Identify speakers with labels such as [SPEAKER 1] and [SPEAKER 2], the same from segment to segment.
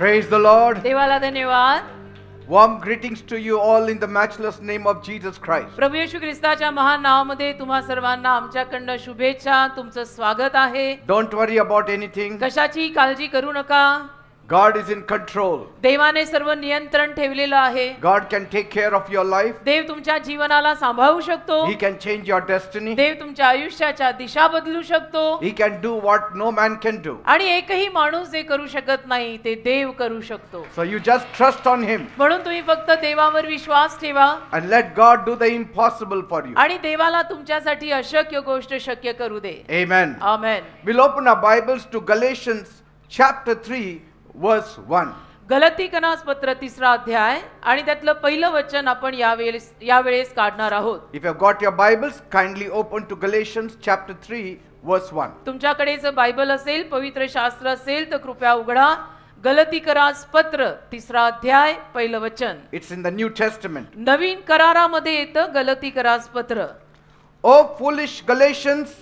[SPEAKER 1] Praise the Lord.
[SPEAKER 2] देवाला धन्यवाद.
[SPEAKER 1] Warm greetings to you all in the matchless name of Jesus Christ.
[SPEAKER 2] प्रभू येशू ख्रिस्ताच्या महान नावामध्ये तुम्हा सर्वांना आमच्याकडून शुभेच्छा. तुमचं स्वागत आहे.
[SPEAKER 1] Don't worry about anything.
[SPEAKER 2] कशाची काळजी करू नका.
[SPEAKER 1] God is in control.
[SPEAKER 2] देवाने सर्व नियंत्रण ठेवलेलं आहे.
[SPEAKER 1] God can take care of your life.
[SPEAKER 2] देव तुमच्या जीवनाला सांभाळू शकतो.
[SPEAKER 1] He can change your destiny.
[SPEAKER 2] देव तुमच्या आयुष्याच्या दिशा बदलू शकतो.
[SPEAKER 1] He can do what no man can do.
[SPEAKER 2] आणि एकही माणूस जे करू शकत नाही ते देव करू शकतो.
[SPEAKER 1] So you just trust on him.
[SPEAKER 2] म्हणून तुम्ही फक्त देवावर विश्वास ठेवा
[SPEAKER 1] And let God do the impossible for you.
[SPEAKER 2] आणि देवाला तुमच्यासाठी अशक्य गोष्ट शक्य करू दे.
[SPEAKER 1] Amen.
[SPEAKER 2] Amen.
[SPEAKER 1] We'll open our Bibles to Galatians chapter 3 verse 1.
[SPEAKER 2] गलातीकनास पत्र 3रा अध्याय आणि त्यातलं पहिलं वचन आपण यावेळेस काढणार आहोत.
[SPEAKER 1] If you have got your Bibles, kindly open to Galatians chapter 3 verse 1.
[SPEAKER 2] तुमच्याकडे जर बायबल असेल, पवित्र शास्त्र असेल तर कृपया उघडा. गलातीकनास पत्र 3रा अध्याय पहिलं वचन.
[SPEAKER 1] It's in the New Testament.
[SPEAKER 2] नवीन करारामध्ये येतं गलातीकनास पत्र.
[SPEAKER 1] O foolish Galatians,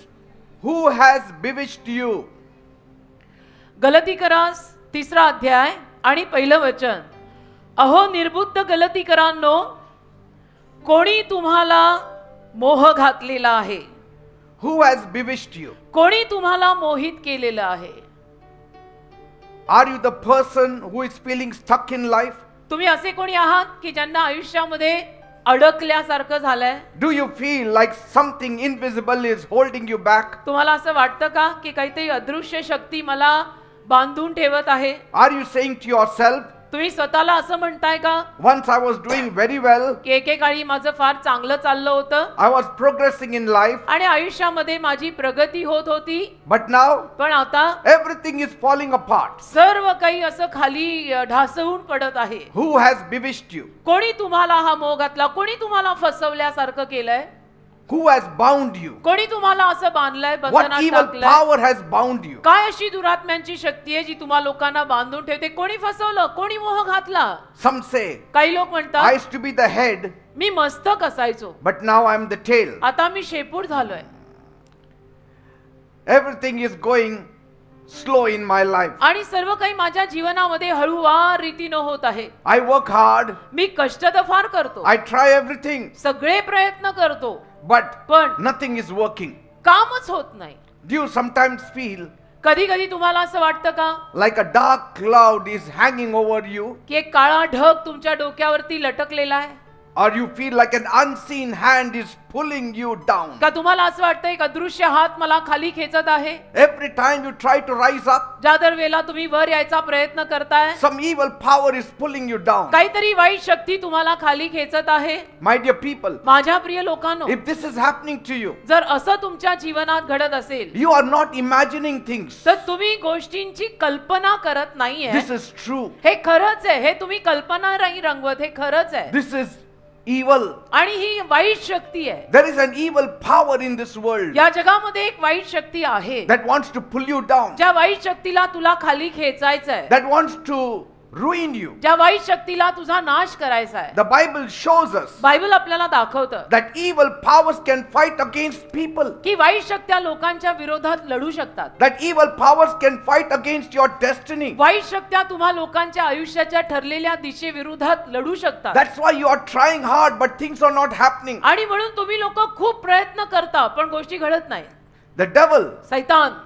[SPEAKER 1] who has bewitched you?
[SPEAKER 2] गलातीकनास 3रा अध्याय आणि पहिलं वचन. अहो निर्बुद्ध गलातीकरांनो, कोणी तुम्हाला मोह घातलेला आहे?
[SPEAKER 1] Who has bewitched you?
[SPEAKER 2] कोणी तुम्हाला मोहित केलेलं आहे?
[SPEAKER 1] Are you the person who is feeling stuck in life?
[SPEAKER 2] तुम्ही असे कोणी आहात की ज्यांना आयुष्यामध्ये अडकल्यासारखं झालंय?
[SPEAKER 1] Do you feel like something invisible is holding you back?
[SPEAKER 2] तुम्हाला असं वाटतं का की काहीतरी अदृश्य शक्ती मला बांधून ठेवत आहे?
[SPEAKER 1] Are you saying to yourself,
[SPEAKER 2] तुम्ही स्वतःला असं म्हणताय का
[SPEAKER 1] once I was doing very well,
[SPEAKER 2] की एकेकाळी माझं फार चांगलं चाललं होतं
[SPEAKER 1] I was progressing in life,
[SPEAKER 2] आणि आयुष्यामध्ये माझी प्रगती होत होती,
[SPEAKER 1] but now
[SPEAKER 2] पण आता
[SPEAKER 1] everything is falling apart?
[SPEAKER 2] सर्व काही असं खाली ढासळून पडत आहे.
[SPEAKER 1] Who has bewitched you?
[SPEAKER 2] कोणी तुम्हाला हा मोह घातला? कोणी तुम्हाला फसवल्यासारखं केलंय?
[SPEAKER 1] Who has bound you?
[SPEAKER 2] कोणी तुम्हाला असं बांधलंय,
[SPEAKER 1] What
[SPEAKER 2] बंधनात
[SPEAKER 1] evil
[SPEAKER 2] टाकलंय?
[SPEAKER 1] power has bound you?
[SPEAKER 2] काय अशी दुरात्म्यांची शक्ती आहे जी तुम्हा लोकांना बांधून ठेवते? कोणी फसवलं? कोणी मोह घातला?
[SPEAKER 1] Some say,
[SPEAKER 2] काही लोक
[SPEAKER 1] I
[SPEAKER 2] म्हणतात
[SPEAKER 1] used to be the head,
[SPEAKER 2] मी मस्तक असायचो,
[SPEAKER 1] but now I am the tail.
[SPEAKER 2] आता मी शेपूट झालोय.
[SPEAKER 1] Everything is going slow in my life.
[SPEAKER 2] आणि सर्व काही माझ्या जीवनामध्ये हळूवार रीतीनं होत आहे.
[SPEAKER 1] I work hard,
[SPEAKER 2] मी कष्ट तर फार करतो,
[SPEAKER 1] I try everything,
[SPEAKER 2] सगळे प्रयत्न करतो,
[SPEAKER 1] but
[SPEAKER 2] पण
[SPEAKER 1] nothing is working.
[SPEAKER 2] कामच होत नाही.
[SPEAKER 1] Do you sometimes feel
[SPEAKER 2] कधी कधी तुम्हाला असं वाटतं का
[SPEAKER 1] like a dark cloud is hanging over you?
[SPEAKER 2] की एक काळा ढग तुमच्या डोक्यावरती लटकलेला आहे?
[SPEAKER 1] Or you feel like an unseen hand is pulling you down?
[SPEAKER 2] का तुम्हाला असं वाटतं एक अदृश्य हात मला खाली खेचत आहे?
[SPEAKER 1] Every time you try to rise up,
[SPEAKER 2] ज्या दर वेळेला तुम्ही वर यायचा प्रयत्न करताय,
[SPEAKER 1] some evil power is pulling you down.
[SPEAKER 2] काहीतरी वाईट शक्ती तुम्हाला खाली खेचत आहे.
[SPEAKER 1] My dear people,
[SPEAKER 2] माझ्या प्रिय लोकांनो,
[SPEAKER 1] if this is happening to you,
[SPEAKER 2] जर असं तुमच्या जीवनात घडत असेल
[SPEAKER 1] you are not imagining things.
[SPEAKER 2] तर तुम्ही गोष्टींची कल्पना करत नाहीये.
[SPEAKER 1] This is true.
[SPEAKER 2] हे खरंच आहे. हे तुम्ही कल्पना नाही रंगवत, हे खरंच आहे.
[SPEAKER 1] This is evil.
[SPEAKER 2] आणि ही वाईट शक्ती आहे.
[SPEAKER 1] There is an evil power in this world
[SPEAKER 2] या जगामध्ये एक वाईट शक्ती आहे
[SPEAKER 1] that wants to pull you down,
[SPEAKER 2] ज्या वाईट शक्तीला तुला खाली खेचायचं आहे,
[SPEAKER 1] that wants to ruin you.
[SPEAKER 2] ज्या वाईट शक्तीला तुझा नाश करायचा आहे.
[SPEAKER 1] The Bible shows us
[SPEAKER 2] Bible आपल्याला दाखवतं
[SPEAKER 1] that evil powers can fight against people.
[SPEAKER 2] की वाईट शक्त्या लोकांच्या विरोधात लढू शकतात.
[SPEAKER 1] That evil powers can fight against your destiny.
[SPEAKER 2] वाईट शक्त्या तुम्हा लोकांच्या आयुष्याच्या ठरलेल्या दिशेविरोधात लढू शकतात.
[SPEAKER 1] That's why you are trying hard, but things are not happening.
[SPEAKER 2] आणि म्हणून तुम्ही लोक खूप प्रयत्न करता पण गोष्टी घडत नाही.
[SPEAKER 1] The devil,
[SPEAKER 2] सैतान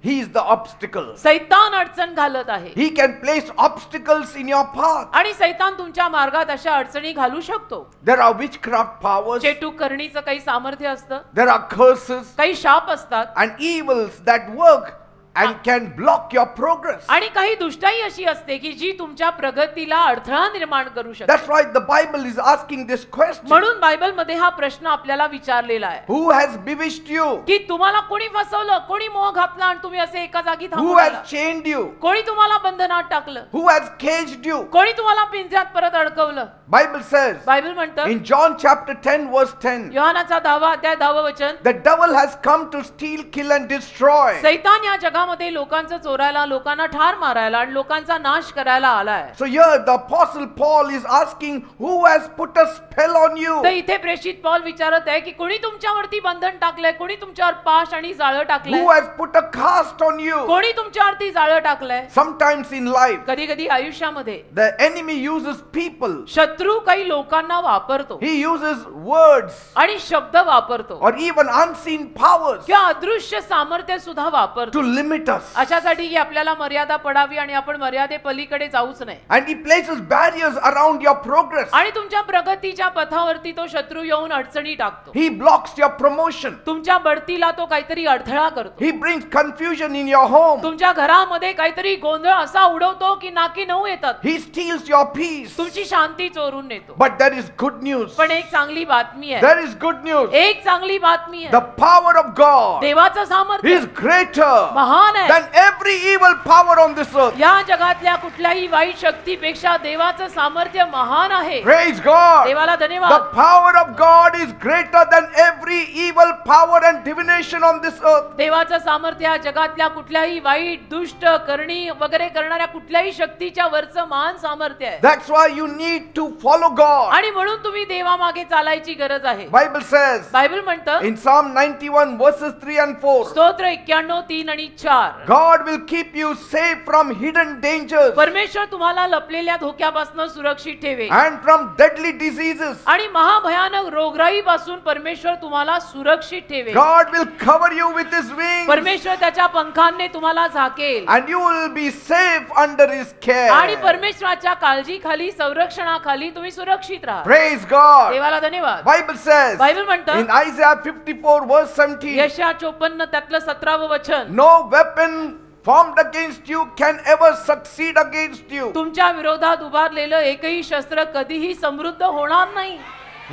[SPEAKER 1] he is the obstacle.
[SPEAKER 2] सैतान अडचण घालत आहे.
[SPEAKER 1] He can place obstacles in your path.
[SPEAKER 2] आणि सैतान तुमच्या मार्गात अशा अडचणी घालू शकतो.
[SPEAKER 1] There are witchcraft powers,
[SPEAKER 2] चेटूक करणीचं काही सामर्थ्य असतं,
[SPEAKER 1] there are curses
[SPEAKER 2] काही शाप असतात,
[SPEAKER 1] and evils that work and can block your progress.
[SPEAKER 2] आणि काही दुष्टाई अशी असते की जी तुमच्या प्रगतीला अडथळा निर्माण करू शकते.
[SPEAKER 1] That's why the Bible is asking this question.
[SPEAKER 2] म्हणून बायबल मध्ये हा प्रश्न आपल्याला विचारलेला आहे
[SPEAKER 1] Who has bewitched you?
[SPEAKER 2] की तुम्हाला कोणी फसवलं, कोणी मोह घातला आणि तुम्ही असे एका जागी
[SPEAKER 1] Who
[SPEAKER 2] थांबून
[SPEAKER 1] has
[SPEAKER 2] राहिला?
[SPEAKER 1] chained you?
[SPEAKER 2] कोणी तुम्हाला बंधनात टाकलं?
[SPEAKER 1] Who has caged you?
[SPEAKER 2] कोणी तुम्हाला पिंजऱ्यात परत अडकवलं?
[SPEAKER 1] Bible says
[SPEAKER 2] बायबल म्हणतं
[SPEAKER 1] in John chapter 10 verse 10,
[SPEAKER 2] योहानाचा 10वा अध्याय 10व वचन,
[SPEAKER 1] the devil has come to steal, kill and destroy.
[SPEAKER 2] सैतान या जगामध्ये जगामध्ये लोकांचं चोरायला, लोकांना ठार मारायला आणि लोकांचा नाश करायला आलाय.
[SPEAKER 1] So here the apostle Paul is asking, who has put a spell on you?
[SPEAKER 2] तर इथे प्रेषित पौल विचारत आहे की कोणी तुमच्यावरती बंधन टाकलंय, कोणी तुमच्यावर पाश आणि जाळं टाकलंय,
[SPEAKER 1] Who has put a cast on you?
[SPEAKER 2] कोणी तुमच्यावरती जाळं टाकलंय.
[SPEAKER 1] Sometimes in life,
[SPEAKER 2] कधी कधी आयुष्यामध्ये
[SPEAKER 1] the enemy uses people.
[SPEAKER 2] शत्रू काही लोकांना वापरतो
[SPEAKER 1] He uses words
[SPEAKER 2] आणि शब्द वापरतो
[SPEAKER 1] or even unseen powers
[SPEAKER 2] किंवा अदृश्य सामर्थ्य सुद्धा वापरतो
[SPEAKER 1] to limit us.
[SPEAKER 2] अशासाठी की आपल्याला मर्यादा पडावी आणि आपण मर्यादे पलीकडे जाऊच नाही.
[SPEAKER 1] And he places barriers around your progress.
[SPEAKER 2] आणि तुमच्या प्रगतीच्या पथावरती तो शत्रू येऊन अडचणी टाकतो.
[SPEAKER 1] He blocks your promotion.
[SPEAKER 2] तुमच्या बढतीला तो काहीतरी अडथळा करतो.
[SPEAKER 1] He brings confusion in your home.
[SPEAKER 2] तुमच्या घरामध्ये काहीतरी गोंधळ असा उडवतो की नाकी नऊ येतात.
[SPEAKER 1] He steals your peace.
[SPEAKER 2] तुमची शांती चोरून नेतो.
[SPEAKER 1] But there is good news.
[SPEAKER 2] पण एक चांगली बातमी आहे.
[SPEAKER 1] There is good news.
[SPEAKER 2] एक चांगली बातमी आहे.
[SPEAKER 1] The power of God
[SPEAKER 2] देवाचं सामर्थ्य
[SPEAKER 1] is greater
[SPEAKER 2] महान आहे.
[SPEAKER 1] than every evil power on this earth.
[SPEAKER 2] या जगातल्या कुठल्याही वाईट शक्तीपेक्षा देवाचं सामर्थ्य महान आहे.
[SPEAKER 1] Praise God.
[SPEAKER 2] देवाला
[SPEAKER 1] The
[SPEAKER 2] धन्यवाद.
[SPEAKER 1] power of God is greater than every evil power and divination on this earth.
[SPEAKER 2] देवाचं सामर्थ्य या जगातल्या कुठल्याही वाईट दुष्ट करणी वगैरे करणाऱ्या कुठल्याही शक्तीच्या वरचं महान सामर्थ्य आहे.
[SPEAKER 1] That's why you need to follow God.
[SPEAKER 2] आणि म्हणून तुम्ही देवामागे चालायची गरज आहे.
[SPEAKER 1] Bible says
[SPEAKER 2] बायबल म्हणतं
[SPEAKER 1] in Psalm 91 verses 3 and 4,
[SPEAKER 2] स्तोत्र 91 3 आणि 4
[SPEAKER 1] God will keep you safe from hidden dangers
[SPEAKER 2] परमेश्वर तुम्हाला लपलेल्या धोक्यापासून सुरक्षित ठेवेल
[SPEAKER 1] and from deadly diseases.
[SPEAKER 2] आणि महाभयानक रोगराईपासून परमेश्वर तुम्हाला सुरक्षित ठेवेल.
[SPEAKER 1] God will cover you with his wings
[SPEAKER 2] परमेश्वर त्याच्या पंखांनी तुम्हाला झाकेल
[SPEAKER 1] and you will be safe under his care.
[SPEAKER 2] आणि परमेश्वराच्या काळजीखाली संरक्षणाखाली तुम्ही सुरक्षित राहा.
[SPEAKER 1] Praise God.
[SPEAKER 2] देवाला धन्यवाद.
[SPEAKER 1] Bible says
[SPEAKER 2] बायबल म्हणतं
[SPEAKER 1] in Isaiah 54 verse 17,
[SPEAKER 2] यशया 54 त्यातलं 17वं वचन
[SPEAKER 1] no weapon formed against you can ever succeed against you.
[SPEAKER 2] तुमच्या विरोधात उभारलेलं एकही शस्त्र कधीही समृद्ध होणार नाही.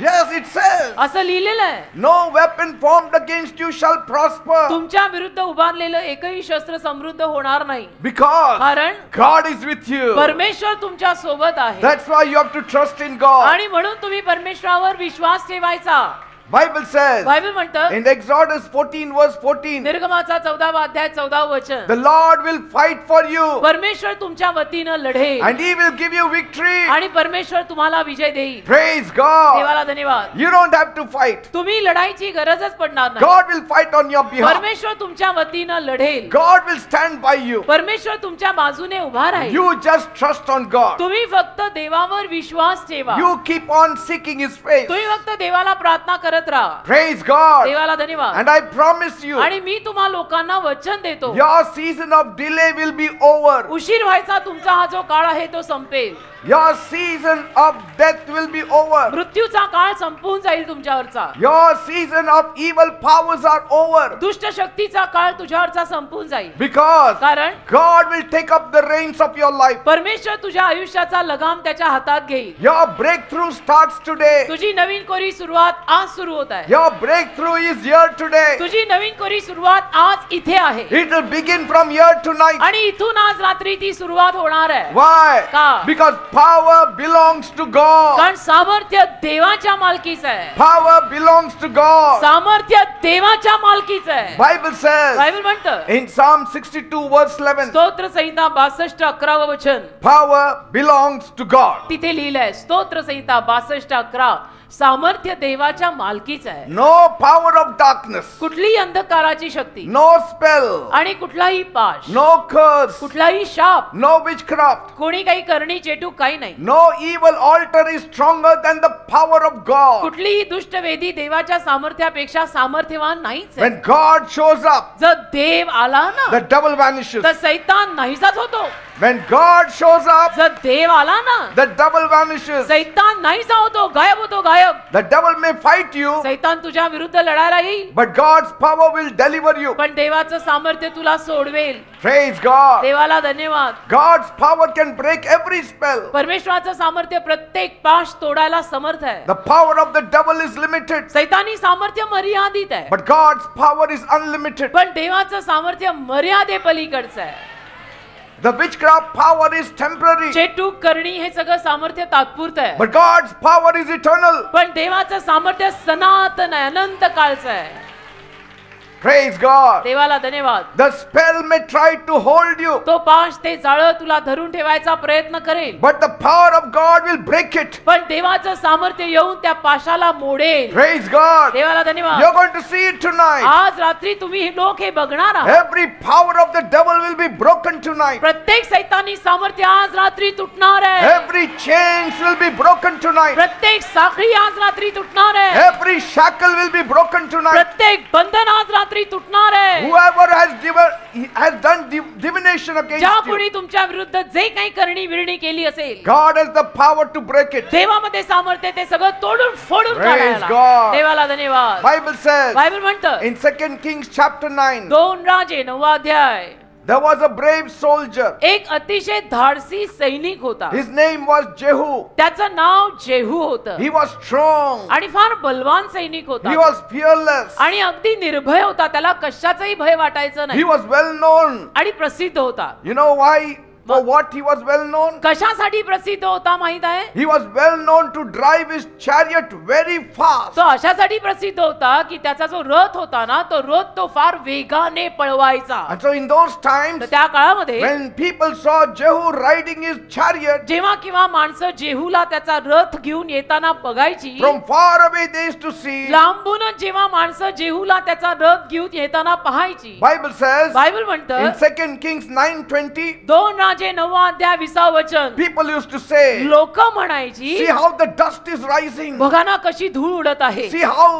[SPEAKER 1] Yes, it says
[SPEAKER 2] असं लिहिलेलं आहे.
[SPEAKER 1] no weapon formed against you shall prosper
[SPEAKER 2] तुमच्या विरुद्ध उभारलेलं एकही शस्त्र समृद्ध होणार नाही.
[SPEAKER 1] because
[SPEAKER 2] कारण
[SPEAKER 1] God is with you.
[SPEAKER 2] परमेश्वर तुमच्या सोबत आहे.
[SPEAKER 1] That's why you have to trust in God.
[SPEAKER 2] आणि म्हणून तुम्ही परमेश्वरावर विश्वास ठेवायचा.
[SPEAKER 1] Bible says
[SPEAKER 2] बायबल म्हणतं
[SPEAKER 1] in Exodus 14 verse 14,
[SPEAKER 2] निर्गमाचा 14वा अध्याय 14व वचन
[SPEAKER 1] the Lord will fight for you
[SPEAKER 2] परमेश्वर तुमच्या वतीनं लढेल
[SPEAKER 1] and he will give you victory.
[SPEAKER 2] आणि परमेश्वर तुम्हाला विजय देईल.
[SPEAKER 1] Praise God.
[SPEAKER 2] देवाला धन्यवाद.
[SPEAKER 1] You don't have to fight.
[SPEAKER 2] तुम्ही लढायची गरजच पडणार नाही.
[SPEAKER 1] God will fight on your behalf.
[SPEAKER 2] परमेश्वर तुमच्या वतीनं लढेल.
[SPEAKER 1] God will stand by you.
[SPEAKER 2] परमेश्वर तुमच्या बाजूने उभा राहील.
[SPEAKER 1] You just trust on God.
[SPEAKER 2] तुम्ही फक्त देवावर विश्वास ठेवा.
[SPEAKER 1] You keep on seeking his face.
[SPEAKER 2] तुम्ही फक्त देवाला प्रार्थना करत राहा.
[SPEAKER 1] Praise God.
[SPEAKER 2] देवाला धन्यवाद.
[SPEAKER 1] And I promise you,
[SPEAKER 2] आणि मी तुम्हा लोकांना वचन देतो
[SPEAKER 1] your season of delay will be over.
[SPEAKER 2] उशीर व्हायचा तुमचा हा जो काळ आहे तो संपेल.
[SPEAKER 1] Your season of death will be over.
[SPEAKER 2] मृत्यूचा काळ संपून जाईल तुमच्यावरचा.
[SPEAKER 1] Your season of evil powers are over.
[SPEAKER 2] दुष्ट शक्तीचा काळ तुझ्यावरचा संपून जाईल.
[SPEAKER 1] Because
[SPEAKER 2] कारण
[SPEAKER 1] God will take up the reins of your life.
[SPEAKER 2] परमेश्वर तुझ्या आयुष्याचा लगाम त्याच्या हातात घेईल.
[SPEAKER 1] Your breakthrough starts today.
[SPEAKER 2] तुझी नवीन कोरी सुरुवात आज सुरू होत आहे.
[SPEAKER 1] Your breakthrough is here today.
[SPEAKER 2] तुझी नवीन कोरी सुरुवात आज इथे आहे.
[SPEAKER 1] It will begin from here tonight.
[SPEAKER 2] आणि इथून आज रात्री ती सुरुवात होणार आहे.
[SPEAKER 1] Why?
[SPEAKER 2] का?
[SPEAKER 1] Because power belongs to God.
[SPEAKER 2] कारण सामर्थ्य देवाच्या मालकीचं आहे.
[SPEAKER 1] Power belongs to God.
[SPEAKER 2] सामर्थ्य देवाच्या मालकीचं आहे.
[SPEAKER 1] Bible says
[SPEAKER 2] बायबल म्हणतं
[SPEAKER 1] in Psalm 62 verse 11,
[SPEAKER 2] स्तोत्र संहिता 62 11वं वचन
[SPEAKER 1] power belongs to God.
[SPEAKER 2] तिथे लिहिलंय स्तोत्र संहिता 62 11 सामर्थ्य देवाच्या मालकीचं आहे.
[SPEAKER 1] No power of darkness,
[SPEAKER 2] कुठलीही अंधकाराची शक्ती
[SPEAKER 1] no spell,
[SPEAKER 2] आणि कुठलाही पाश
[SPEAKER 1] no curse,
[SPEAKER 2] कुठलाही शाप
[SPEAKER 1] no witchcraft,
[SPEAKER 2] कोणी काही करणी चेटूक काही नाही.
[SPEAKER 1] no evil altar is stronger than the power of God.
[SPEAKER 2] कुठलीही दुष्ट वेदी देवाच्या सामर्थ्यापेक्षा सामर्थ्यवान नाहीच आहे.
[SPEAKER 1] When God shows up,
[SPEAKER 2] जर देव आला ना
[SPEAKER 1] the devil vanishes.
[SPEAKER 2] तर सैतान नाहीसाच होतो.
[SPEAKER 1] When God shows up,
[SPEAKER 2] जर देव आला ना
[SPEAKER 1] the devil vanishes.
[SPEAKER 2] सैतान नाहीसा होतो, गायब होतो, गायब.
[SPEAKER 1] The devil may fight you,
[SPEAKER 2] सैतान तुझ्या विरुद्ध लढायला येईल,
[SPEAKER 1] but God's power will deliver you.
[SPEAKER 2] पण देवाचं सामर्थ्य तुला सोडवेल.
[SPEAKER 1] Praise God.
[SPEAKER 2] देवाला धन्यवाद.
[SPEAKER 1] God's power can break every spell.
[SPEAKER 2] परमेश्वराचं सामर्थ्य प्रत्येक पाश तोडायला समर्थ आहे.
[SPEAKER 1] The power of the devil is limited,
[SPEAKER 2] सैतानी सामर्थ्य मर्यादित आहे,
[SPEAKER 1] but God's power is unlimited.
[SPEAKER 2] पण देवाचं सामर्थ्य मर्यादेपलीकडचं आहे.
[SPEAKER 1] The witchcraft power is temporary,
[SPEAKER 2] चेटूक करणी हे सगळं सामर्थ्य तात्पुरतं आहे,
[SPEAKER 1] but God's power is eternal.
[SPEAKER 2] पण देवाचं सामर्थ्य सनातन आहे, अनंत काळचं आहे.
[SPEAKER 1] Praise God.
[SPEAKER 2] देवाला धन्यवाद.
[SPEAKER 1] The spell may try to hold you,
[SPEAKER 2] तो पाश ते जाळं तुला धरून ठेवायचा प्रयत्न करेल,
[SPEAKER 1] but the power of God will break it.
[SPEAKER 2] पण देवाचं सामर्थ्य येऊन त्या पाशाला मोडेल.
[SPEAKER 1] Praise God.
[SPEAKER 2] देवाला धन्यवाद.
[SPEAKER 1] You're going to see it tonight.
[SPEAKER 2] आज रात्री तुम्ही लोक हे बघणार आहात.
[SPEAKER 1] Every power of the devil will be broken tonight.
[SPEAKER 2] प्रत्येक सैतानी सामर्थ्य आज रात्री तुटणार आहे.
[SPEAKER 1] Every chains will be broken tonight.
[SPEAKER 2] प्रत्येक साखळी आज रात्री तुटणार आहे.
[SPEAKER 1] Every shackle will be broken tonight.
[SPEAKER 2] प्रत्येक बंधन आज रात्री तुटणार आहे.
[SPEAKER 1] Whoever has done divination against
[SPEAKER 2] ज्या
[SPEAKER 1] you,
[SPEAKER 2] कोणी तुमच्या विरुद्ध जे काही करणी विरणी केली असेल,
[SPEAKER 1] God has the power to break it.
[SPEAKER 2] देवामध्ये सामर्थ्य ते सगळं तोडून फोडून
[SPEAKER 1] Praise
[SPEAKER 2] काढायला.
[SPEAKER 1] God.
[SPEAKER 2] देवाला धन्यवाद.
[SPEAKER 1] Bible says
[SPEAKER 2] बायबल म्हणतं
[SPEAKER 1] in 2 Kings chapter 9,
[SPEAKER 2] 2 राजे 9 अध्याय,
[SPEAKER 1] there was a brave soldier.
[SPEAKER 2] एक अतिशय धाडसी सैनिक होता.
[SPEAKER 1] His name was Jehu.
[SPEAKER 2] त्याचं नाव जेहू होतं
[SPEAKER 1] He was strong.
[SPEAKER 2] आणि फार बलवान सैनिक
[SPEAKER 1] He
[SPEAKER 2] होता
[SPEAKER 1] was fearless.
[SPEAKER 2] आणि अगदी निर्भय होता. त्याला कशाचंही भय वाटायचं
[SPEAKER 1] He
[SPEAKER 2] नाही
[SPEAKER 1] was well known.
[SPEAKER 2] आणि प्रसिद्ध होता.
[SPEAKER 1] You know why? For what he was well known?
[SPEAKER 2] कशासाठी प्रसिद्ध होता माहित आहे?
[SPEAKER 1] He was well known to drive his chariot very fast.
[SPEAKER 2] तो अशासाठी प्रसिद्ध होता की त्याचा जो रथ होता ना, तो रथ तो फार वेगाने पळवायचा.
[SPEAKER 1] And so in those
[SPEAKER 2] तर
[SPEAKER 1] times,
[SPEAKER 2] त्या काळामध्ये
[SPEAKER 1] when people saw Jehu riding his chariot,
[SPEAKER 2] जेव्हा किंवा माणसं जेहूला त्याचा रथ घेऊन येताना बघायची,
[SPEAKER 1] from far away they used to see.
[SPEAKER 2] लांबूनच जेव्हा माणसं जेहूला त्याचा रथ घेऊन येताना पाहायची,
[SPEAKER 1] Bible says
[SPEAKER 2] बायबल
[SPEAKER 1] in
[SPEAKER 2] म्हणतं
[SPEAKER 1] 2 Kings 9:20,
[SPEAKER 2] 2 राजे 9 अध्याय 20 वचन,
[SPEAKER 1] people used to say,
[SPEAKER 2] लोक म्हणायची,
[SPEAKER 1] see how the dust is rising.
[SPEAKER 2] बघा ना कशी धूळ उडत आहे,
[SPEAKER 1] See how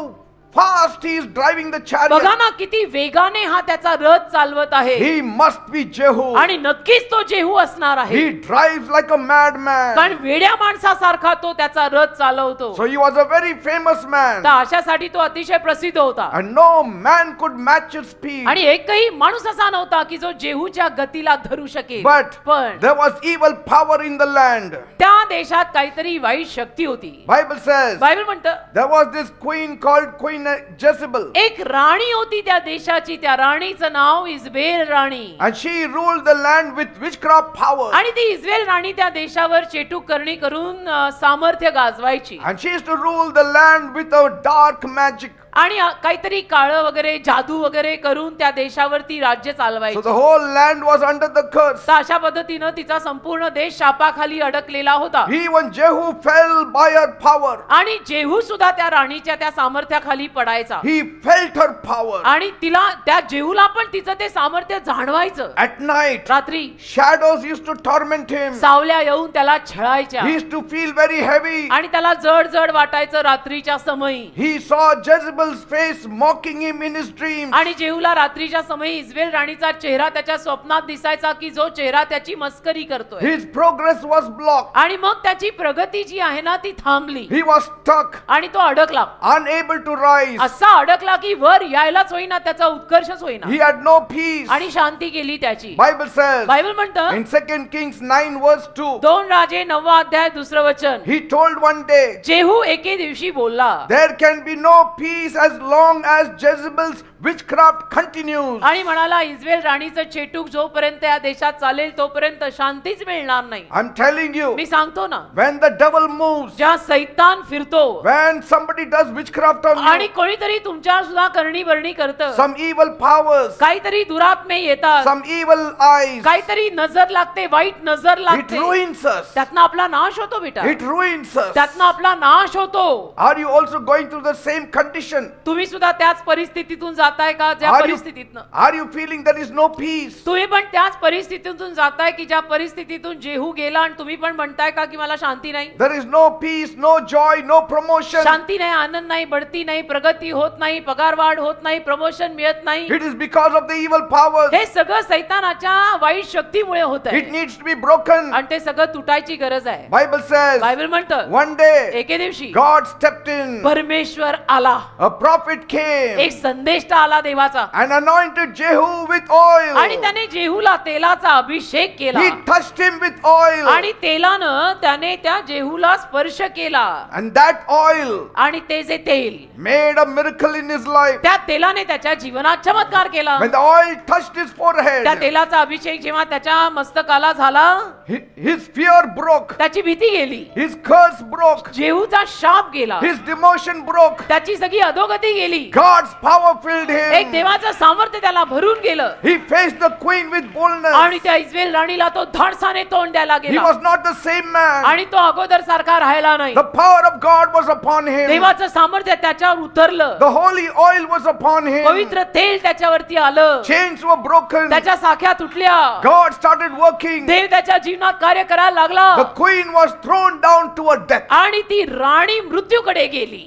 [SPEAKER 1] fast he is driving the
[SPEAKER 2] बघा
[SPEAKER 1] chariot.
[SPEAKER 2] ना किती वेगाने हा त्याचा रथ चालवत आहे.
[SPEAKER 1] He must be Jehu.
[SPEAKER 2] आणि नक्कीच तो जेहू असणार आहे,
[SPEAKER 1] He drives like a madman.
[SPEAKER 2] कारण वेड्या माणसासारखा तो त्याचा रथ चालवतो.
[SPEAKER 1] So he was a very famous man.
[SPEAKER 2] तर अशासाठी तो अतिशय प्रसिद्ध होता
[SPEAKER 1] And no man could match his speed.
[SPEAKER 2] आणि एकही माणूस असा नव्हता की जो जेहूच्या गतीला धरू शकेल.
[SPEAKER 1] But
[SPEAKER 2] पण
[SPEAKER 1] there was evil power in the land.
[SPEAKER 2] त्या देशात काहीतरी वाईट शक्ती होती.
[SPEAKER 1] Bible says
[SPEAKER 2] बायबल म्हणतं
[SPEAKER 1] there was this queen called Queen Jezebel.
[SPEAKER 2] एक राणी होती त्या देशाची, त्या राणीचं नाव इजबेल राणी.
[SPEAKER 1] And she ruled the land with witchcraft power.
[SPEAKER 2] आणि ती इजबेल राणी त्या देशावर चेटूक करणी करून सामर्थ्य गाजवायची
[SPEAKER 1] And she used to rule the land with a dark magic.
[SPEAKER 2] आणि काहीतरी काळं वगैरे जादू वगैरे करून त्या देशावरती राज्य
[SPEAKER 1] So
[SPEAKER 2] चालवायची.
[SPEAKER 1] the whole land was under the curse.
[SPEAKER 2] तर अशा पद्धतीनं तिचा संपूर्ण देश शापाखाली अडकलेला होता.
[SPEAKER 1] Even Jehu fell by her power.
[SPEAKER 2] आणि जेहू सुद्धा त्या राणीच्या त्या सामर्थ्याखाली पडायचा
[SPEAKER 1] He felt her power.
[SPEAKER 2] आणि तिला त्या जेहूला पण तिचं ते सामर्थ्य जाणवायचं.
[SPEAKER 1] At night,
[SPEAKER 2] रात्री
[SPEAKER 1] shadows used to torment him.
[SPEAKER 2] सावल्या येऊन त्याला छळायच्या
[SPEAKER 1] He used to feel very heavy.
[SPEAKER 2] आणि त्याला जड जड वाटायचं रात्रीच्या समयी.
[SPEAKER 1] He saw Jezebel's face mocking him in his dreams.
[SPEAKER 2] आणि जेहूला रात्रीच्या समयी इजबेल राणीचा चेहरा त्याच्या स्वप्नात दिसायचा की जो चेहरा त्याची मस्करी करतोय.
[SPEAKER 1] His progress was blocked.
[SPEAKER 2] आणि मग त्याची प्रगती जी आहे ना ती थांबली
[SPEAKER 1] He was stuck,
[SPEAKER 2] आणि तो अडकला.
[SPEAKER 1] unable to rise.
[SPEAKER 2] असा अडकला की वर यायलाच होईना, त्याचा उत्कर्षच होईना
[SPEAKER 1] He had no peace.
[SPEAKER 2] आणि शांती गेली त्याची.
[SPEAKER 1] Bible says
[SPEAKER 2] बायबल म्हणतं
[SPEAKER 1] in 2 Kings 9 verse 2,
[SPEAKER 2] 2 राजे 9 अध्याय 2 वचन,
[SPEAKER 1] he told one day,
[SPEAKER 2] जेहू एके दिवशी बोलला,
[SPEAKER 1] there can be no peace as long as Jezebel's witchcraft continues.
[SPEAKER 2] आणि म्हणाला इस्रायल राणीचं चेटूक जोपर्यंत या देशात चालेल तोपर्यंत शांतीच मिळणार नाही.
[SPEAKER 1] I'm telling you,
[SPEAKER 2] मी सांगतो ना,
[SPEAKER 1] when the devil moves,
[SPEAKER 2] ज्या सैतान फिरतो
[SPEAKER 1] when somebody does witchcraft on
[SPEAKER 2] आणि
[SPEAKER 1] you,
[SPEAKER 2] कोणीतरी तुमच्यावर सुद्धा करणी बरणी करतं,
[SPEAKER 1] some evil powers,
[SPEAKER 2] काहीतरी दुरात्मे येतात,
[SPEAKER 1] some evil eyes,
[SPEAKER 2] काहीतरी नजर लागते, वाईट नजर
[SPEAKER 1] it
[SPEAKER 2] लागते,
[SPEAKER 1] ruins us.
[SPEAKER 2] त्यातनं आपला नाश होतो बेटा,
[SPEAKER 1] It ruins us.
[SPEAKER 2] त्यातनं आपला नाश होतो.
[SPEAKER 1] Are you also going through the same condition?
[SPEAKER 2] तुम्ही सुद्धा त्याच परिस्थितीतून जाताय का, ज्या परिस्थितीतनं
[SPEAKER 1] Are you feeling there is no peace?
[SPEAKER 2] तुम्ही पण त्याच परिस्थितीतून जाताय की ज्या परिस्थितीतून जेहू गेला आणि तुम्ही पण म्हणताय का की मला शांती नाही,
[SPEAKER 1] There is no peace, no joy, no promotion.
[SPEAKER 2] शांती नाही, आनंद नाही, बढती नाही, प्रगती होत नाही, पगारवाढ होत नाही, प्रमोशन मिळत नाही.
[SPEAKER 1] It is because of the evil powers.
[SPEAKER 2] हे सगळं सैतानाच्या वाईट शक्तीमुळे होत
[SPEAKER 1] It
[SPEAKER 2] आहे
[SPEAKER 1] needs to be broken.
[SPEAKER 2] आणि ते सगळं तुटायची गरज आहे.
[SPEAKER 1] Bible says
[SPEAKER 2] बायबल म्हणतं
[SPEAKER 1] one day
[SPEAKER 2] एके दिवशी
[SPEAKER 1] God stepped in.
[SPEAKER 2] परमेश्वर आला,
[SPEAKER 1] A prophet came
[SPEAKER 2] एक संदेष्टा आला देवाचा
[SPEAKER 1] and anointed Jehu with oil.
[SPEAKER 2] आणि त्याने जेहूला तेलाचा अभिषेक केला
[SPEAKER 1] He touched him with oil.
[SPEAKER 2] आणि तेलानं त्याने त्या जेहूला स्पर्श केला
[SPEAKER 1] And that oil
[SPEAKER 2] आणि ते जे तेल,
[SPEAKER 1] made a miracle in his life.
[SPEAKER 2] त्या तेलाने त्याच्या जीवनात चमत्कार केला.
[SPEAKER 1] When the oil touched his
[SPEAKER 2] त्या
[SPEAKER 1] forehead,
[SPEAKER 2] तेलाचा अभिषेक जेव्हा त्याच्या मस्तकाला झाला,
[SPEAKER 1] his fear broke.
[SPEAKER 2] त्याची भीती गेली,
[SPEAKER 1] His curse broke.
[SPEAKER 2] जेहूचा शाप गेला,
[SPEAKER 1] His demotion broke.
[SPEAKER 2] त्याची सगळी अधोगती गेली.
[SPEAKER 1] God's power filled
[SPEAKER 2] एक
[SPEAKER 1] him.
[SPEAKER 2] देवाचं सामर्थ्य त्याला भरून गेलं
[SPEAKER 1] He faced the queen with boldness.
[SPEAKER 2] आणि त्या इस्रायल राणीला तो धाडसाने तोंड द्यायला
[SPEAKER 1] He
[SPEAKER 2] गेला
[SPEAKER 1] was not the same man.
[SPEAKER 2] आणि तो अगोदर सारखा राहिला नाही.
[SPEAKER 1] The power of God was upon him.
[SPEAKER 2] देवाचं सामर्थ्य त्याच्यावर उतरलं.
[SPEAKER 1] The holy oil was upon him.
[SPEAKER 2] पवित्र तेल त्याच्यावरती आलं.
[SPEAKER 1] Chains were broken.
[SPEAKER 2] त्याच्या साख्या तुटल्या.
[SPEAKER 1] God started working.
[SPEAKER 2] देव त्याच्या जीवनात कार्य करायला लागला
[SPEAKER 1] The queen was thrown down to a death.
[SPEAKER 2] आणि ती राणी मृत्यूकडे गेली.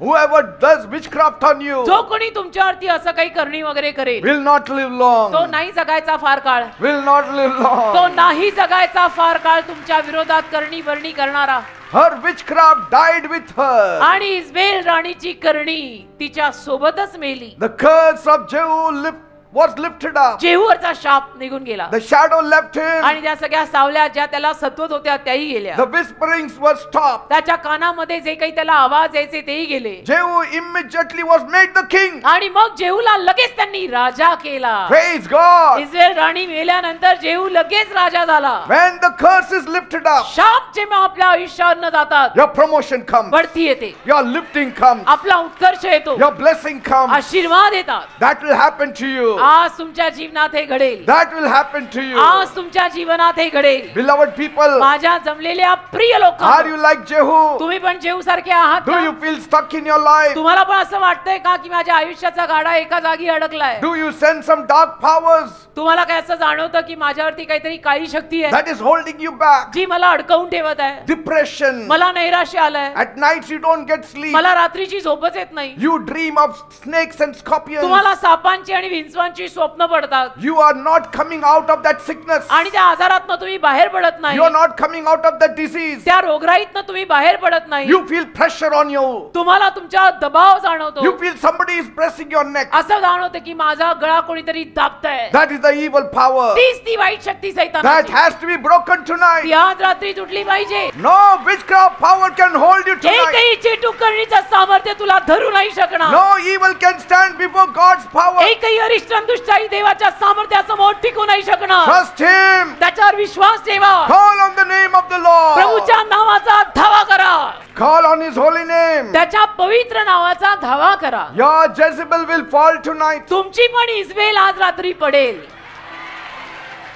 [SPEAKER 1] Whoever does witchcraft on you
[SPEAKER 2] जो कोणी तुमच्यावरती असं काही करणी वगैरे करेल
[SPEAKER 1] will not live long.
[SPEAKER 2] तो नाही जगायचा फार काळ.
[SPEAKER 1] Will not live long.
[SPEAKER 2] तो नाही जगायचा फार काळ तुमच्या विरोधात करणी वर्णी करणारा.
[SPEAKER 1] Her witchcraft died with her.
[SPEAKER 2] आणि इस्रायल राणीची करणी तिच्या सोबतच मेली.
[SPEAKER 1] The curse of Jehu was lifted up.
[SPEAKER 2] जेहूवरचा शाप निघून गेला
[SPEAKER 1] The shadow left him.
[SPEAKER 2] आणि त्या सगळ्या सावल्या ज्या त्याला सत्वत होत्या त्याही गेल्या.
[SPEAKER 1] The whisperings were stopped.
[SPEAKER 2] त्याच्या कानामध्ये जे काही त्याला आवाज यायचे तेही गेले.
[SPEAKER 1] Jehu immediately was made the king.
[SPEAKER 2] आणि मग जेहूला लगेच त्यांनी राजा केला.
[SPEAKER 1] Praise God.
[SPEAKER 2] इस्रायल राणी मेल्यानंतर जेहू लगेच राजा झाला.
[SPEAKER 1] When the curse is lifted up,
[SPEAKER 2] शाप जेव्हा आपल्या आयुष्यावर न जातात
[SPEAKER 1] your promotion comes.
[SPEAKER 2] बढती येते.
[SPEAKER 1] Your lifting comes.
[SPEAKER 2] आपला उत्कर्ष येतो.
[SPEAKER 1] Your blessing comes.
[SPEAKER 2] आशीर्वाद येतात.
[SPEAKER 1] That will happen to you.
[SPEAKER 2] आज तुमच्या जीवनात हे घडेल.
[SPEAKER 1] That will happen to you.
[SPEAKER 2] आज तुमच्या जीवनात हे घडेल.
[SPEAKER 1] Beloved people,
[SPEAKER 2] माझ्या जमलेल्या प्रिय
[SPEAKER 1] are
[SPEAKER 2] लोकांनो,
[SPEAKER 1] you like Jehu?
[SPEAKER 2] तुम्ही पण जेहू सारखे आहात
[SPEAKER 1] Do
[SPEAKER 2] का?
[SPEAKER 1] you feel stuck in your life?
[SPEAKER 2] तुम्हाला पण असं वाटतंय का की माझ्या आयुष्याचा गाडा एका जागी अडकलाय?
[SPEAKER 1] Do you sense some dark powers
[SPEAKER 2] तुम्हाला काय असं जाणवतं की माझ्यावरती काहीतरी काळी शक्ती आहे
[SPEAKER 1] that is holding you back?
[SPEAKER 2] जी मला अडकवून ठेवत आहे.
[SPEAKER 1] Depression.
[SPEAKER 2] मला नैराश्य आलंय.
[SPEAKER 1] At nights you don't get sleep.
[SPEAKER 2] मला रात्रीची झोपच येत नाही.
[SPEAKER 1] You dream of snakes and scorpions.
[SPEAKER 2] तुम्हाला सापांची आणि विंचवांची स्वप्न पडतात
[SPEAKER 1] You are not coming out of that sickness.
[SPEAKER 2] आणि त्या आजारातनं तुम्ही बाहेर पडत नाही.
[SPEAKER 1] You are not coming out of that disease.
[SPEAKER 2] त्या रोगराईतनं तुम्ही बाहेर पडत नाही.
[SPEAKER 1] You feel pressure on you.
[SPEAKER 2] तुम्हाला तुमच्या दबाव जाणवतो.
[SPEAKER 1] You feel somebody is pressing your neck.
[SPEAKER 2] असं जाणवतं की माझा गळा कोणीतरी दाबतंय.
[SPEAKER 1] That is the evil power.
[SPEAKER 2] तीच ती वाईट शक्ती
[SPEAKER 1] That
[SPEAKER 2] सैतानाची.
[SPEAKER 1] has to be broken tonight.
[SPEAKER 2] ती आज रात्री तुटली पाहिजे.
[SPEAKER 1] No witchcraft power can hold you tonight.
[SPEAKER 2] एकही चेटूक करणीचं सामर्थ्य तुला धरू नाही शकणार.
[SPEAKER 1] No evil can stand before God's power.
[SPEAKER 2] एकही अरिष्ट आणि दुष्टाई देवाच्या सामर्थ्यासमोर टिकू नाही शकणार.
[SPEAKER 1] Trust Him.
[SPEAKER 2] त्याच्यावर विश्वास ठेवा.
[SPEAKER 1] Call on the name of the Lord.
[SPEAKER 2] प्रभूच्या नावाचा धावा करा.
[SPEAKER 1] Call on His holy name.
[SPEAKER 2] त्याच्या पवित्र नावाचा धावा करा.
[SPEAKER 1] Your Jezebel will fall tonight.
[SPEAKER 2] तुमची पण इस्रायल आज रात्री पडेल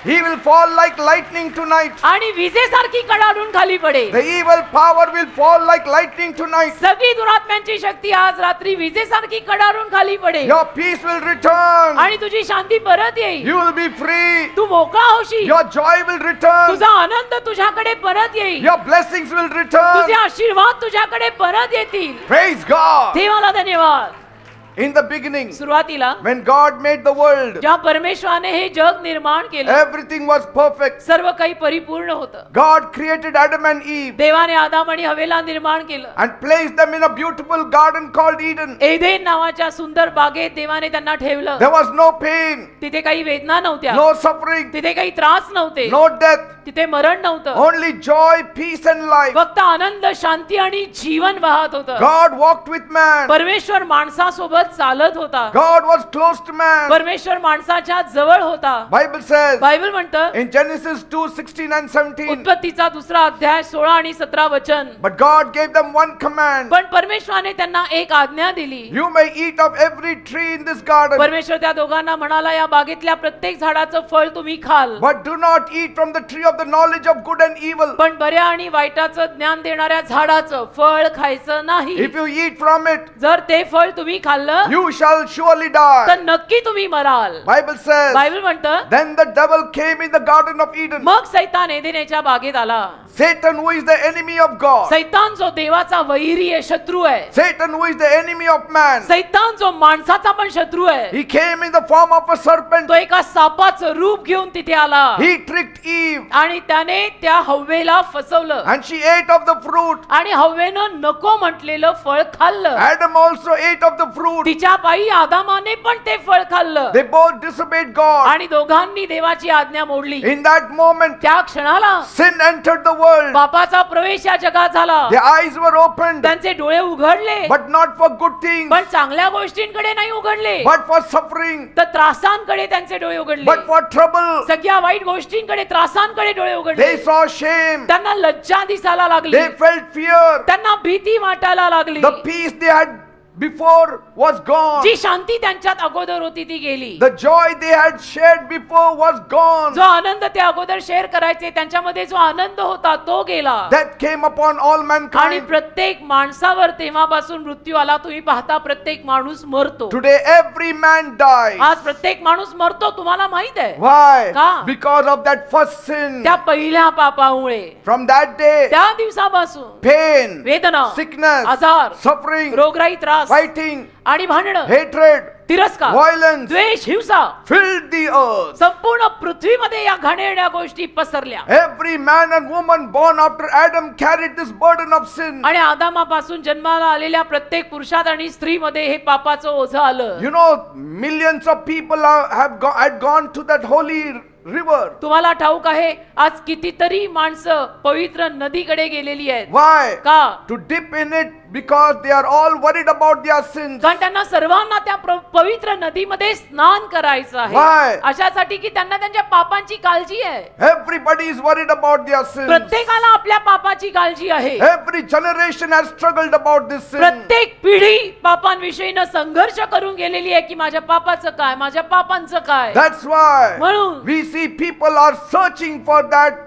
[SPEAKER 1] He will fall like lightning tonight.
[SPEAKER 2] आणि विजेसारखी कडाडून खाली पडेल.
[SPEAKER 1] The evil power will fall like lightning tonight.
[SPEAKER 2] सगळी दुरात्म्यांची शक्ती आज रात्री विजेसारखी कडाडून खाली पडेल
[SPEAKER 1] Your peace will return.
[SPEAKER 2] आणि तुझी शांती परत येईल.
[SPEAKER 1] You will be free.
[SPEAKER 2] तू मोकळा होशील.
[SPEAKER 1] Your joy will return.
[SPEAKER 2] तुझा आनंद तुझ्याकडे परत येईल.
[SPEAKER 1] Your blessings will return.
[SPEAKER 2] तुझे आशीर्वाद तुझ्याकडे परत येतील.
[SPEAKER 1] Praise God.
[SPEAKER 2] देवाला धन्यवाद.
[SPEAKER 1] In the beginning,
[SPEAKER 2] सुरुवातीला
[SPEAKER 1] when God made the world,
[SPEAKER 2] जेव्हा परमेश्वराने हे जग निर्माण केलं
[SPEAKER 1] everything was perfect.
[SPEAKER 2] सर्व काही परिपूर्ण होतं.
[SPEAKER 1] God created Adam and Eve
[SPEAKER 2] देवाने आदाम आणि हवेला निर्माण केलं.
[SPEAKER 1] and placed them in a beautiful garden called Eden.
[SPEAKER 2] Eden नावाच्या सुंदर बागेत देवाने त्यांना ठेवलं.
[SPEAKER 1] There was no pain,
[SPEAKER 2] तिथे काही वेदना नव्हत्या.
[SPEAKER 1] no suffering,
[SPEAKER 2] तिथे काही त्रास नव्हते.
[SPEAKER 1] no death,
[SPEAKER 2] तिथे मरण नव्हतं.
[SPEAKER 1] only joy, peace and life.
[SPEAKER 2] फक्त आनंद, शांती आणि जीवन वाहत होतं.
[SPEAKER 1] God walked with man.
[SPEAKER 2] परमेश्वर माणसासोबत चालत होता.
[SPEAKER 1] God was close to man.
[SPEAKER 2] परमेश्वर माणसाच्या जवळ होता.
[SPEAKER 1] Bible says
[SPEAKER 2] बायबल म्हणतं
[SPEAKER 1] in Genesis 2:16 and 17,
[SPEAKER 2] उत्पत्तीचा दुसरा अध्याय 16 आणि 17 वचन.
[SPEAKER 1] but God gave them one command.
[SPEAKER 2] पण परमेश्वराने त्यांना एक आज्ञा दिली.
[SPEAKER 1] You may eat of every tree in this garden,
[SPEAKER 2] परमेश्वर त्या दोघांना म्हणाला या बागेतल्या प्रत्येक झाडाचं फळ तुम्ही खाल.
[SPEAKER 1] but do not eat from the tree of the knowledge of good and evil.
[SPEAKER 2] पण बऱ्या आणि वाईटाचं ज्ञान देणाऱ्या झाडाचं फळ खायचं नाही.
[SPEAKER 1] If you eat from it,
[SPEAKER 2] जर ते फळ तुम्ही खाल्लं
[SPEAKER 1] you shall surely die.
[SPEAKER 2] तर नक्की तुम्ही मराल.
[SPEAKER 1] Bible says,
[SPEAKER 2] बायबल म्हणतं
[SPEAKER 1] then the devil came in the garden of Eden.
[SPEAKER 2] मग सैतान एदेनेच्या बागेत आला.
[SPEAKER 1] Satan, who is the enemy of God.
[SPEAKER 2] सैतान जो देवाचा वैरी आहे, शत्रू आहे.
[SPEAKER 1] Satan, who is the enemy of man.
[SPEAKER 2] सैतान जो माणसाचा पण शत्रू आहे.
[SPEAKER 1] He came in the form of a serpent.
[SPEAKER 2] तो एका सापाचं रूप घेऊन तिथे आला
[SPEAKER 1] He tricked Eve
[SPEAKER 2] आणि त्याने त्या हव्वेला फसवलं
[SPEAKER 1] and she ate of the fruit.
[SPEAKER 2] आणि हव्वेनं नको म्हटलेलं फळ खाल्लं.
[SPEAKER 1] Adam also ate of the fruit.
[SPEAKER 2] तिच्या पायी आदामाने पण ते फळ खाल्लं
[SPEAKER 1] They both disobeyed God.
[SPEAKER 2] आणि दोघांनी देवाची आज्ञा मोडली.
[SPEAKER 1] In that moment,
[SPEAKER 2] त्या क्षणाला
[SPEAKER 1] sin entered the world.
[SPEAKER 2] पापाचा प्रवेश या जगात झाला.
[SPEAKER 1] Their eyes were opened,
[SPEAKER 2] त्यांचे डोळे उघडले
[SPEAKER 1] but not for good things,
[SPEAKER 2] पण चांगल्या गोष्टींकडे नाही उघडले,
[SPEAKER 1] but for suffering,
[SPEAKER 2] तर त्रासांकडे त्यांचे डोळे उघडले.
[SPEAKER 1] but for trouble.
[SPEAKER 2] सगळ्या वाईट गोष्टींकडे, त्रासांकडे डोळे उघडले.
[SPEAKER 1] They saw shame.
[SPEAKER 2] त्यांना लज्जा दिसायला लागली.
[SPEAKER 1] They felt fear.
[SPEAKER 2] त्यांना भीती वाटायला लागली.
[SPEAKER 1] The peace they had before was gone.
[SPEAKER 2] जी शांती त्यांच्यात अगोदर होती ती गेली.
[SPEAKER 1] The joy they had shared before was gone.
[SPEAKER 2] जो आनंद ते अगोदर शेअर करायचे त्यांच्यामध्ये जो आनंद होता तो गेला.
[SPEAKER 1] Death came upon all
[SPEAKER 2] आणि
[SPEAKER 1] mankind.
[SPEAKER 2] प्रत्येक माणसावर तेव्हापासून मृत्यू आला. तुम्ही पाहता प्रत्येक माणूस मरतो.
[SPEAKER 1] Today every man dies.
[SPEAKER 2] आज प्रत्येक माणूस मरतो. तुम्हाला माहित आहे
[SPEAKER 1] Why?
[SPEAKER 2] का?
[SPEAKER 1] Because of that first sin.
[SPEAKER 2] त्या पहिल्या पापामुळे.
[SPEAKER 1] From that day,
[SPEAKER 2] त्या दिवसापासून
[SPEAKER 1] pain,
[SPEAKER 2] वेदना,
[SPEAKER 1] sickness,
[SPEAKER 2] आजार,
[SPEAKER 1] suffering,
[SPEAKER 2] रोगराई, त्रास
[SPEAKER 1] fighting,
[SPEAKER 2] आणि भांडण,
[SPEAKER 1] hatred,
[SPEAKER 2] तिरस्कार,
[SPEAKER 1] violence
[SPEAKER 2] द्वेष, हिंसा
[SPEAKER 1] filled the earth.
[SPEAKER 2] संपूर्ण पृथ्वीमध्ये या घाणेरड्या गोष्टी पसरल्या.
[SPEAKER 1] Every man and woman born after Adam carried this burden of sin.
[SPEAKER 2] आणि आदामापासून जन्माला आलेल्या प्रत्येक पुरुषात आणि स्त्रीमध्ये हे पापाचं ओझं आलं.
[SPEAKER 1] You know, millions of people had gone to that holy river.
[SPEAKER 2] तुम्हाला ठाऊक आहे आज कितीतरी माणसं पवित्र नदीकडे गेलेली आहेत.
[SPEAKER 1] Why?
[SPEAKER 2] का?
[SPEAKER 1] To dip in it because they are all worried about their sins.
[SPEAKER 2] कारण त्यांना सर्वांना त्या पवित्र नदीमध्ये स्नान करायचं आहे.
[SPEAKER 1] Why?
[SPEAKER 2] अशासाठी की त्यांना त्यांच्या पापांची काळजी आहे.
[SPEAKER 1] Everybody is worried about their sins.
[SPEAKER 2] प्रत्येकाला आपल्या पापाची काळजी आहे.
[SPEAKER 1] Every generation has struggled about this sin.
[SPEAKER 2] प्रत्येक पिढी पापांविषयीनं संघर्ष करून गेलेली आहे की माझ्या पापाचं काय, माझ्या पापांचं काय.
[SPEAKER 1] That's why
[SPEAKER 2] म्हणून
[SPEAKER 1] we see people are searching for that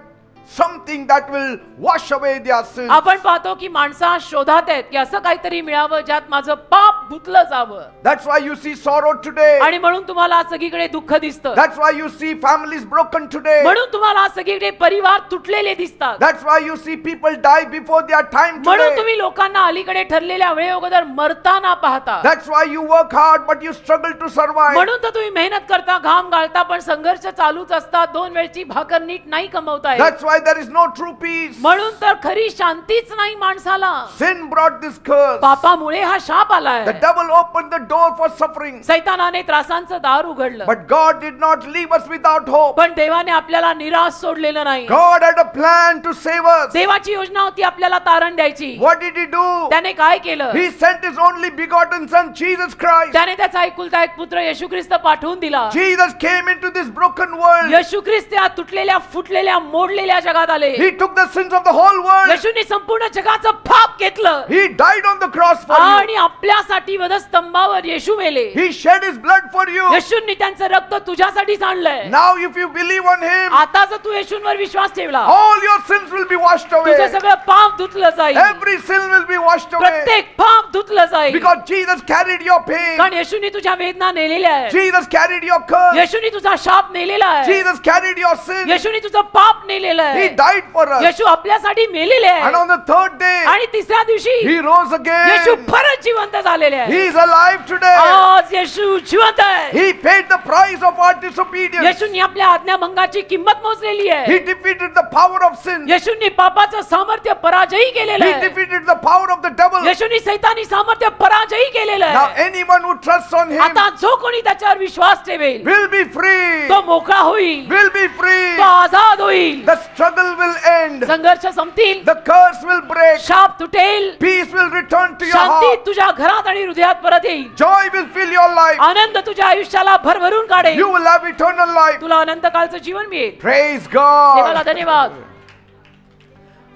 [SPEAKER 1] something that will wash away their sins.
[SPEAKER 2] आपण पाहतो की माणसं शोधात आहेत की असं काहीतरी मिळावं ज्यात माझं पाप धुतलं जावं.
[SPEAKER 1] That's why you see sorrow today.
[SPEAKER 2] आणि म्हणून तुम्हाला सगळीकडे दुःख दिसतं.
[SPEAKER 1] That's why you see families broken today.
[SPEAKER 2] म्हणून तुम्हाला सगळीकडे परिवार तुटलेले दिसतात.
[SPEAKER 1] That's why you see people die before their time
[SPEAKER 2] म्हणून
[SPEAKER 1] today.
[SPEAKER 2] तुम्ही लोकांना अलीकडे ठरलेल्या वेळेअगोदर मरताना पाहता.
[SPEAKER 1] That's why you work hard but you struggle to survive.
[SPEAKER 2] म्हणून तर तुम्ही मेहनत करता, घाम गाळता, पण संघर्ष चालूच असतात. दोन वेळची भाकर नीट नाही कमवता येत.
[SPEAKER 1] That's why there is no true peace.
[SPEAKER 2] म्हणून तर खरी शांतीच नाही माणसाला.
[SPEAKER 1] Sin brought this curse.
[SPEAKER 2] पापामुळे हा शाप आलाय.
[SPEAKER 1] The devil opened the door for suffering.
[SPEAKER 2] सैतानाने त्रासांचं दार उघडलं.
[SPEAKER 1] But God did not leave us without hope.
[SPEAKER 2] पण देवाने आपल्याला निराश सोडलेलं नाही.
[SPEAKER 1] God had a plan to save us.
[SPEAKER 2] देवाची योजना होती आपल्याला तारण द्यायची.
[SPEAKER 1] What did he do?
[SPEAKER 2] त्याने काय केलं?
[SPEAKER 1] He sent his only begotten son Jesus Christ.
[SPEAKER 2] त्याने त्याचा एकुलता एक पुत्र येशू ख्रिस्त पाठवून दिला.
[SPEAKER 1] Jesus came into this broken world.
[SPEAKER 2] येशू ख्रिस्त या तुटलेल्या, फुटलेल्या, मोडलेल्या जगात आले.
[SPEAKER 1] He took the sins of the whole world.
[SPEAKER 2] येशूने संपूर्ण जगाचं पाप घेतलं.
[SPEAKER 1] He died on the cross for you.
[SPEAKER 2] आणि आपल्यासाठी वधस्तंभावर येशू मेले.
[SPEAKER 1] He shed his blood for you.
[SPEAKER 2] येशूंनी त्यांचं रक्त तुझ्यासाठी सांडलंय.
[SPEAKER 1] Now if you believe on him,
[SPEAKER 2] आता जर तू येशूंवर विश्वास ठेवला,
[SPEAKER 1] all your sins will be washed away.
[SPEAKER 2] तुझं सगळं पाप धुतलं जाईल.
[SPEAKER 1] Every sin will be washed away.
[SPEAKER 2] प्रत्येक पाप धुतलं जाईल.
[SPEAKER 1] Because Jesus carried your pain.
[SPEAKER 2] कारण येशूने तुझ्या वेदना नेलेल्या आहेत.
[SPEAKER 1] Jesus carried your curse.
[SPEAKER 2] येशूने तुझा शाप नेलेला आहे.
[SPEAKER 1] Jesus carried your sin.
[SPEAKER 2] येशूने तुझं पाप नेलेलं
[SPEAKER 1] He
[SPEAKER 2] आहे.
[SPEAKER 1] died for us.
[SPEAKER 2] येशू आपल्यासाठी मेलेले
[SPEAKER 1] And
[SPEAKER 2] आहे.
[SPEAKER 1] on the third day,
[SPEAKER 2] आणि तिसऱ्या दिवशी
[SPEAKER 1] he rose
[SPEAKER 2] येशू
[SPEAKER 1] again.
[SPEAKER 2] परत जिवंत झालेले
[SPEAKER 1] He
[SPEAKER 2] आहे.
[SPEAKER 1] is alive today.
[SPEAKER 2] आज येशू जिवंत आहे.
[SPEAKER 1] He paid the price of our disobedience.
[SPEAKER 2] येशूंनी आपल्या आज्ञाभंगाची किंमत मोजलेली
[SPEAKER 1] He
[SPEAKER 2] आहे.
[SPEAKER 1] defeated the power of sin.
[SPEAKER 2] येशूंनी पापाचं सामर्थ्य पराजयी केलेलं
[SPEAKER 1] He
[SPEAKER 2] आहे.
[SPEAKER 1] defeated the power of the devil.
[SPEAKER 2] येशूंनी सैतानी सामर्थ्य पराजयी केलेलं
[SPEAKER 1] Now
[SPEAKER 2] आहे.
[SPEAKER 1] anyone who trusts on him
[SPEAKER 2] आता जो कोणी त्याच्यावर विश्वास ठेवेल
[SPEAKER 1] will be free.
[SPEAKER 2] तो मोकळा होईल,
[SPEAKER 1] Will be free.
[SPEAKER 2] तो आजाद होईल.
[SPEAKER 1] The struggle will end.
[SPEAKER 2] संघर्ष संपतील,
[SPEAKER 1] The curse will break.
[SPEAKER 2] शाप तुटेल,
[SPEAKER 1] Peace will return to your
[SPEAKER 2] Shanti
[SPEAKER 1] heart.
[SPEAKER 2] तुझ्या घरात आणि हृदयात परत येईल.
[SPEAKER 1] Joy will fill your life.
[SPEAKER 2] आनंद तुझ्या आयुष्याला भरभरून काढेल.
[SPEAKER 1] You will have eternal life.
[SPEAKER 2] तुला अनंत काळचं जीवन मिळेल.
[SPEAKER 1] Praise
[SPEAKER 2] देवाला
[SPEAKER 1] God.
[SPEAKER 2] धन्यवाद.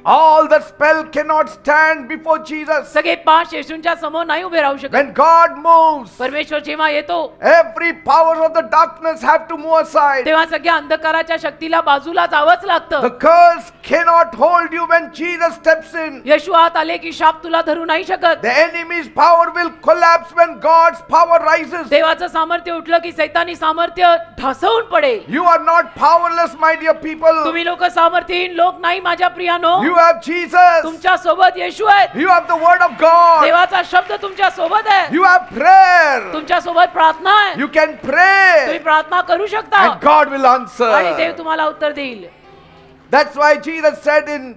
[SPEAKER 1] All the spell cannot stand before Jesus.
[SPEAKER 2] सगळे पाच येशूंच्या समोर नाही उभे राहू शकत.
[SPEAKER 1] When God moves,
[SPEAKER 2] परमेश्वर जेव्हा येतो
[SPEAKER 1] every power of the darkness have to move aside.
[SPEAKER 2] तेव्हा सगळ्या अंधकाराच्या शक्तीला बाजूला जावंच लागतं.
[SPEAKER 1] The curse cannot hold you when Jesus steps in.
[SPEAKER 2] येशू आत आले की शाप तुला धरू नाही शकत.
[SPEAKER 1] The enemy's power will collapse when God's power rises.
[SPEAKER 2] देवाचं सामर्थ्य उठलं की सैतानी सामर्थ्य ढासळून पडेल.
[SPEAKER 1] You are not powerless, my dear people.
[SPEAKER 2] तुम्ही लोक सामर्थ्यहीन लोक नाही माझ्या प्रियानो.
[SPEAKER 1] You have Jesus.
[SPEAKER 2] तुमच्या सोबत येशू आहेत.
[SPEAKER 1] You have the word of God.
[SPEAKER 2] देवाचा शब्द तुमच्या सोबत आहे.
[SPEAKER 1] You have prayer.
[SPEAKER 2] तुमच्या सोबत प्रार्थना आहे.
[SPEAKER 1] You can
[SPEAKER 2] तुम्ही
[SPEAKER 1] pray.
[SPEAKER 2] प्रार्थना करू शकता
[SPEAKER 1] And God will
[SPEAKER 2] आणि देव
[SPEAKER 1] answer.
[SPEAKER 2] तुम्हाला उत्तर देईल.
[SPEAKER 1] That's why Jesus said in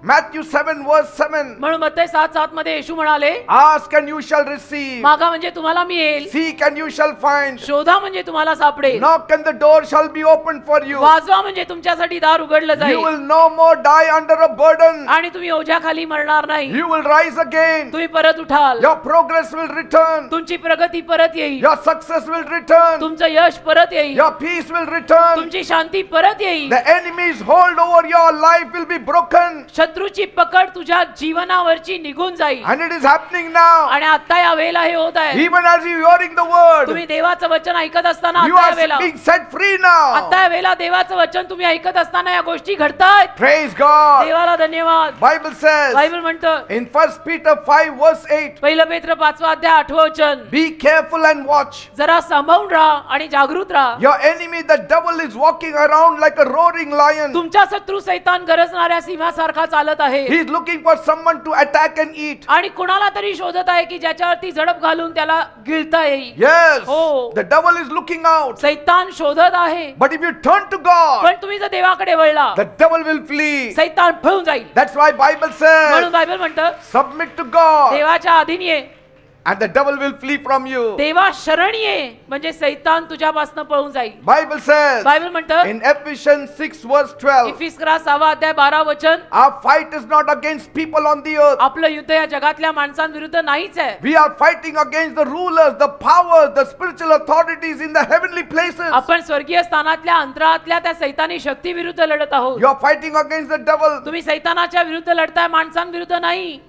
[SPEAKER 1] Matthew 7 verse 7,
[SPEAKER 2] म्हणून मत्तई 7:7 मध्ये येशू म्हणाले,
[SPEAKER 1] ask and you shall receive.
[SPEAKER 2] मागा म्हणजे तुम्हाला मिळेल,
[SPEAKER 1] Seek and you shall find.
[SPEAKER 2] शोधा म्हणजे तुम्हाला सापडेल,
[SPEAKER 1] Knock and the door shall be opened for you.
[SPEAKER 2] वाजवा म्हणजे तुमच्यासाठी दार उघडलं
[SPEAKER 1] You
[SPEAKER 2] जाईल
[SPEAKER 1] will no more die under a burden.
[SPEAKER 2] आणि तुम्ही ओझ्याखाली मरणार नाही.
[SPEAKER 1] You will rise again.
[SPEAKER 2] तुम्ही परत उठाल,
[SPEAKER 1] Your progress will return.
[SPEAKER 2] तुमची प्रगती परत येईल,
[SPEAKER 1] Your success will return.
[SPEAKER 2] तुमचं यश परत येईल,
[SPEAKER 1] Your peace will return.
[SPEAKER 2] तुमची शांती परत येईल.
[SPEAKER 1] The enemy's hold over your life will be broken.
[SPEAKER 2] शत्रूची पकड तुझ्या जीवनावरची निघून जाईल.
[SPEAKER 1] And it is happening now.
[SPEAKER 2] आणि आता या वेळेला हे होत आहे.
[SPEAKER 1] Even as you hearing the word,
[SPEAKER 2] तुम्ही देवाचं वचन ऐकत असताना
[SPEAKER 1] you
[SPEAKER 2] आता या
[SPEAKER 1] are
[SPEAKER 2] वेळेला
[SPEAKER 1] being set free now.
[SPEAKER 2] आता या वेळेला देवाचं वचन तुम्ही ऐकत असताना या गोष्टी घडतायत.
[SPEAKER 1] Praise God.
[SPEAKER 2] देवाला धन्यवाद.
[SPEAKER 1] Bible says
[SPEAKER 2] बायबल म्हणतं
[SPEAKER 1] in 1 Peter 5 verse 8,
[SPEAKER 2] पहिलं पेत्र 5 अध्याय 8 वचन,
[SPEAKER 1] be careful and watch.
[SPEAKER 2] जरा सांभाळून राहा आणि जागृत राहा.
[SPEAKER 1] Your enemy, the devil, is walking around like a roaring lion.
[SPEAKER 2] तुमचा शत्रू सैतान गरजणाऱ्या सिंहासारखा चालत आहे
[SPEAKER 1] He is looking for someone to attack and eat.
[SPEAKER 2] आणि कुणाला तरी शोधत आहे की ज्याच्यावरती झडप घालून त्याला गिळता येईल.
[SPEAKER 1] Yes,
[SPEAKER 2] Oh.
[SPEAKER 1] the devil is looking out.
[SPEAKER 2] सैतान शोधत आहे.
[SPEAKER 1] But if you turn to God,
[SPEAKER 2] पण तुम्ही जर देवाकडे वळला
[SPEAKER 1] the devil will flee.
[SPEAKER 2] सैतान पळून जाईल.
[SPEAKER 1] That's why Bible
[SPEAKER 2] म्हणून
[SPEAKER 1] says,
[SPEAKER 2] बायबल म्हणतं
[SPEAKER 1] submit to God
[SPEAKER 2] देवाच्या अधीन ये,
[SPEAKER 1] and the devil will flee from you.
[SPEAKER 2] देवा शरण ये, म्हणजे सैतान तुझ्यापासून पळून जाईल.
[SPEAKER 1] Bible says
[SPEAKER 2] बायबल म्हणतं
[SPEAKER 1] in Ephesians 6 verse 12,
[SPEAKER 2] इफिसकरा 6 अध्याय 12 वचन,
[SPEAKER 1] our fight is not against people on the earth.
[SPEAKER 2] आपलं युद्ध या जगातल्या माणसांविरुद्ध नाहीच आहे.
[SPEAKER 1] We are fighting against the rulers, the powers, the spiritual authorities in the heavenly places.
[SPEAKER 2] आपण स्वर्गीय स्थानातल्या अंतरातल्या त्या सैतानी शक्ती विरुद्ध लढत आहोत.
[SPEAKER 1] You are fighting against the devil,
[SPEAKER 2] तुम्ही सैतानाच्या विरुद्ध लढताय, माणसांविरुद्ध नाही.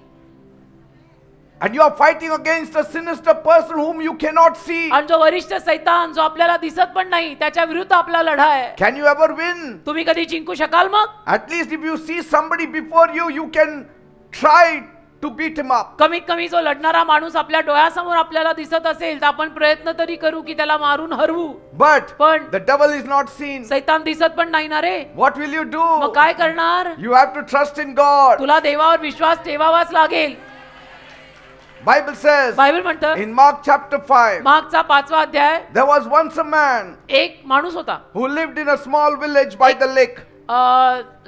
[SPEAKER 1] and you are fighting against a sinister person whom you cannot see.
[SPEAKER 2] आणि जो वरिष्ठ सैतान जो आपल्याला दिसत पण नाही त्याच्या विरुद्ध आपला लढा आहे.
[SPEAKER 1] Can you ever win?
[SPEAKER 2] तुम्ही कधी जिंकू शकाल मग?
[SPEAKER 1] At least if you see somebody before you, you can try to beat him up.
[SPEAKER 2] कमीत कमी जो लढणारा माणूस आपल्या डोळ्यासमोर आपल्याला दिसत असेल तर आपण प्रयत्न तरी करू की त्याला मारून हरवू.
[SPEAKER 1] But
[SPEAKER 2] पण
[SPEAKER 1] the devil is not seen.
[SPEAKER 2] सैतान दिसत पण नाही ना रे.
[SPEAKER 1] What will you do?
[SPEAKER 2] मग काय करणार?
[SPEAKER 1] You have to trust in God.
[SPEAKER 2] तुला देवावर विश्वास ठेवावाच लागेल.
[SPEAKER 1] Bible says
[SPEAKER 2] बायबल म्हणतं
[SPEAKER 1] in Mark chapter 5,
[SPEAKER 2] मागचा 5वा अध्याय,
[SPEAKER 1] there was once a man
[SPEAKER 2] एक माणूस होता
[SPEAKER 1] who lived in a small village by the lake.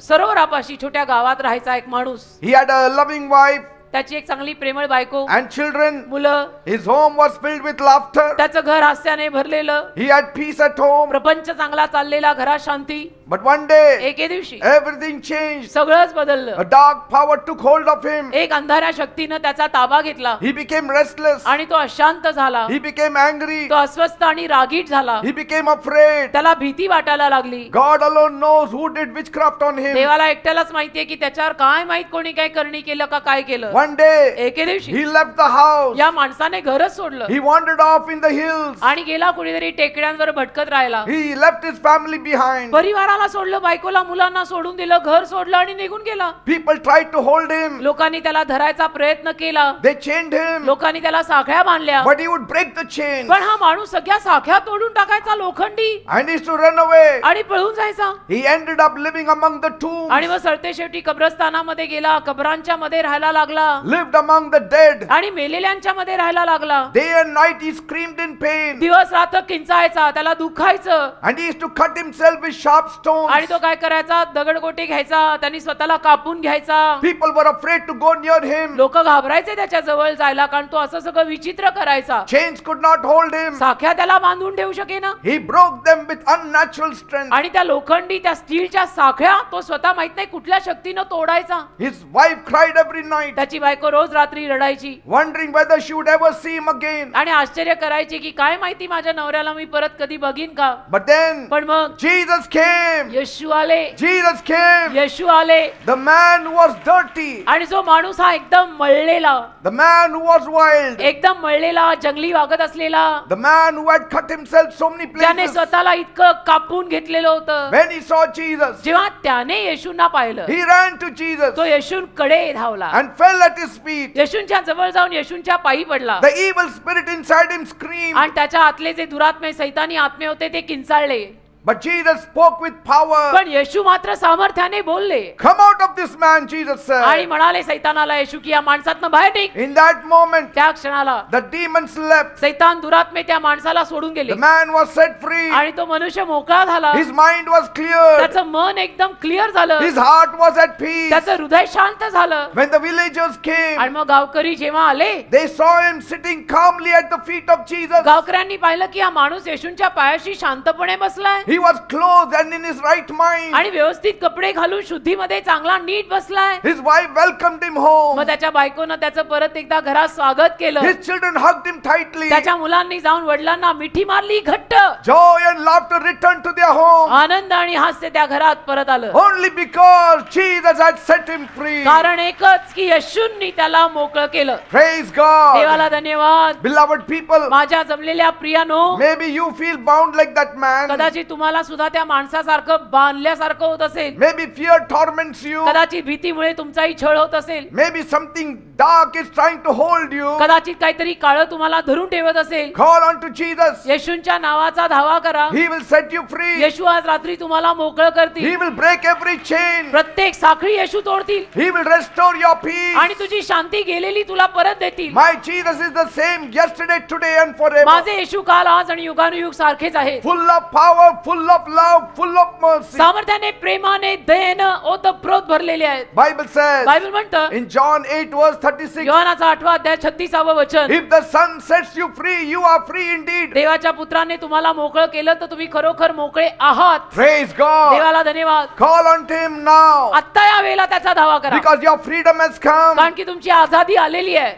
[SPEAKER 2] सरोवरापाशी छोट्या गावात राहायचा एक माणूस.
[SPEAKER 1] He had a loving wife
[SPEAKER 2] त्याची एक चांगली प्रेमळ बायको,
[SPEAKER 1] and children.
[SPEAKER 2] मुलं.
[SPEAKER 1] His home was filled with laughter.
[SPEAKER 2] त्याचं घर हास्याने भरलेलं.
[SPEAKER 1] He had peace at home.
[SPEAKER 2] प्रपंच चांगला चाललेला, घरात शांती.
[SPEAKER 1] But one day,
[SPEAKER 2] एके दिवशी
[SPEAKER 1] everything changed.
[SPEAKER 2] सगळंच
[SPEAKER 1] A
[SPEAKER 2] बदललं.
[SPEAKER 1] dark power took hold of him.
[SPEAKER 2] एक अंधाऱ्या शक्तीनं त्याचा ताबा घेतला
[SPEAKER 1] He became restless.
[SPEAKER 2] आणि तो अशांत झाला.
[SPEAKER 1] He became angry.
[SPEAKER 2] तो अस्वस्थ आणि रागीट झाला.
[SPEAKER 1] He became afraid.
[SPEAKER 2] त्याला भीती वाटायला लागली.
[SPEAKER 1] God alone knows who did witchcraft on him.
[SPEAKER 2] देवाला एकट्यालाच माहितीये की त्याच्यावर काय माहित कोणी काय करणी केलं का काय केलं.
[SPEAKER 1] One day,
[SPEAKER 2] एके दिवशी
[SPEAKER 1] he left the house.
[SPEAKER 2] या माणसाने घरच सोडलं
[SPEAKER 1] He wandered off in the hills.
[SPEAKER 2] आणि गेला कुठेतरी टेकड्यांवर भटकत राहिला.
[SPEAKER 1] He left his family behind.
[SPEAKER 2] परिवाराला सोडलं, बायकोला मुलांना सोडून दिलं, घर सोडलं आणि निघून गेला.
[SPEAKER 1] People tried to hold him.
[SPEAKER 2] लोकांनी त्याला धरायचा प्रयत्न केला.
[SPEAKER 1] They chained him.
[SPEAKER 2] लोकांनी त्याला साखळ्या बांधल्या.
[SPEAKER 1] But he would break the chains.
[SPEAKER 2] पण हा माणूस सगळ्या साखळ्या तोडून टाकायचा लोखंडी
[SPEAKER 1] And he used to run away.
[SPEAKER 2] आणि पळून जायचा.
[SPEAKER 1] He ended up living among the tombs.
[SPEAKER 2] आणि मग सरते शेवटी कब्रस्तानामध्ये गेला, कबरांच्या मध्ये राहायला लागला
[SPEAKER 1] Lived among the dead.
[SPEAKER 2] आणि मेलेल्यांच्या मध्ये राहायला लागला.
[SPEAKER 1] Day and night he screamed in pain.
[SPEAKER 2] दिवस रात्र किंचायचा, त्याला दुखायचं.
[SPEAKER 1] And he used to cut himself with sharp stones.
[SPEAKER 2] आणि तो काय करायचा, दगडगोटे घ्यायचा, त्यांनी स्वतःला कापून घ्यायचा.
[SPEAKER 1] People were afraid to go near him.
[SPEAKER 2] लोक घाबरायचे त्याच्या जवळ जायला, कारण तो असं सगळं विचित्र करायचा.
[SPEAKER 1] Chains could not hold him.
[SPEAKER 2] साख्या त्याला बांधून ठेवू शकेना.
[SPEAKER 1] He broke them with unnatural strength.
[SPEAKER 2] आणि त्या लोखंडी त्या स्टीलच्या साखळ्या तो स्वतः माहित नाही कुठल्या शक्तीनं तोडायचा.
[SPEAKER 1] His wife cried every night,
[SPEAKER 2] त्याची बायको रोज रात्री रडायची
[SPEAKER 1] wondering whether she would ever see him again.
[SPEAKER 2] आणि आश्चर्य करायची की काय माहिती माझ्या नवऱ्याला मी परत कधी बघीन का.
[SPEAKER 1] But then
[SPEAKER 2] पण मग
[SPEAKER 1] Jesus came.
[SPEAKER 2] येशू आले.
[SPEAKER 1] Jesus came.
[SPEAKER 2] येशू आले.
[SPEAKER 1] The man who was dirty.
[SPEAKER 2] आणि जो माणूस हा एकदम मळलेला,
[SPEAKER 1] The man who was wild.
[SPEAKER 2] एकदम मळलेला, जंगली वागत असलेला,
[SPEAKER 1] The man who had cut himself so many
[SPEAKER 2] त्याने
[SPEAKER 1] places.
[SPEAKER 2] स्वतःला इतकं कापून घेतलेलं होतं.
[SPEAKER 1] When he saw Jesus,
[SPEAKER 2] जेव्हा त्याने येशूंना पाहिलं,
[SPEAKER 1] he ran to Jesus
[SPEAKER 2] तो येशूंकडे धावला.
[SPEAKER 1] and fell at his feet.
[SPEAKER 2] येशूंच्या जवळ जाऊन येशूंच्या पायी पडला.
[SPEAKER 1] The evil spirit inside him screamed.
[SPEAKER 2] आणि त्याच्या आतले जे दुरात्मे सैतानी आत्मे होते ते किंचाळले.
[SPEAKER 1] But Jesus spoke with power.
[SPEAKER 2] पण येशू मात्र सामर्थ्याने बोलले.
[SPEAKER 1] Come out of this man, Jesus
[SPEAKER 2] आणि
[SPEAKER 1] said.
[SPEAKER 2] म्हणाले सैतानाला, येशू की या माणसातनं बाहेर निघ.
[SPEAKER 1] In that moment,
[SPEAKER 2] त्या क्षणाला
[SPEAKER 1] the demons left.
[SPEAKER 2] सैतान दुरात्मे त्या माणसाला सोडून गेले
[SPEAKER 1] The man was set free.
[SPEAKER 2] आणि तो मनुष्य मोकळा झाला.
[SPEAKER 1] His mind was cleared.
[SPEAKER 2] त्याचं मन एकदम क्लिअर झालं.
[SPEAKER 1] His heart was at peace.
[SPEAKER 2] त्याचं हृदय शांत झालं.
[SPEAKER 1] When the villagers
[SPEAKER 2] आणि
[SPEAKER 1] came,
[SPEAKER 2] मग गावकरी जेव्हा आले,
[SPEAKER 1] they saw him sitting calmly at the feet of Jesus.
[SPEAKER 2] गावकऱ्यांनी पाहिलं की हा माणूस येशूंच्या पायाशी शांतपणे बसलाय.
[SPEAKER 1] He He was clothed and in his right mind.
[SPEAKER 2] आणि व्यवस्थित कपडे घालून शुद्धीमध्ये चांगला नीट बसलाय.
[SPEAKER 1] His wife welcomed him home.
[SPEAKER 2] मग त्याच्या बायकोनं त्याचं परत एकदा घरात स्वागत केलं.
[SPEAKER 1] His children hugged him tightly.
[SPEAKER 2] त्याच्या मुलांनी जाऊन वडिलांना मिठी मारली घट्ट.
[SPEAKER 1] Joy and laughter returned to their home.
[SPEAKER 2] आनंद आणि हास्य त्या घरात परत आलं.
[SPEAKER 1] Only because Jesus had set him free.
[SPEAKER 2] कारण एकच की येशूंनी त्याला मोकळं केलं.
[SPEAKER 1] Praise God.
[SPEAKER 2] देवाला धन्यवाद.
[SPEAKER 1] Beloved people,
[SPEAKER 2] माझ्या जमलेल्या प्रियानो,
[SPEAKER 1] maybe you feel bound like that man.
[SPEAKER 2] कदाचित तुम्हाला सुद्धा त्या माणसासारखं बांधल्यासारखं होत असेल.
[SPEAKER 1] Maybe fear torments you.
[SPEAKER 2] कदाचित भीतीमुळे तुमचाही छळ होत असेल.
[SPEAKER 1] Maybe something dark is trying to hold you.
[SPEAKER 2] कदाचित काहीतरी काळं तुम्हाला धरून ठेवत असेल.
[SPEAKER 1] Call on to Jesus.
[SPEAKER 2] येशूंच्या नावाचा धावा करा.
[SPEAKER 1] He will set you free.
[SPEAKER 2] येशू आज रात्री तुम्हाला मोकळं करतील.
[SPEAKER 1] He will break every chain.
[SPEAKER 2] प्रत्येक साखळी येशू तोडतील.
[SPEAKER 1] He will restore your peace.
[SPEAKER 2] आणि तुझी शांती गेलेली तुला परत देतील.
[SPEAKER 1] My Jesus is the same yesterday, today and forever.
[SPEAKER 2] माझे येशू काल आज आणि युगानुयुग सारखेच आहे.
[SPEAKER 1] Full of power, full of love, full of mercy.
[SPEAKER 2] सामर्थ्याने, प्रेमाने, दयेनं ओतप्रोत भरलेले आहेत.
[SPEAKER 1] Bible says
[SPEAKER 2] बायबल म्हणतं
[SPEAKER 1] in John 8 verse 36,
[SPEAKER 2] योहानाचा 8 अध्याय 36 वचन,
[SPEAKER 1] if the Son sets you free, you are free indeed.
[SPEAKER 2] देवाच्या पुत्राने तुम्हाला मोकळं केलं तर तुम्ही खरोखर मोकळे आहात.
[SPEAKER 1] Praise God.
[SPEAKER 2] देवाला धन्यवाद.
[SPEAKER 1] Call on to him now.
[SPEAKER 2] आत्ता या वेळेला त्याचा धावा करा.
[SPEAKER 1] Because your freedom has come.
[SPEAKER 2] कारण की तुमची आझादी आलेली आहे.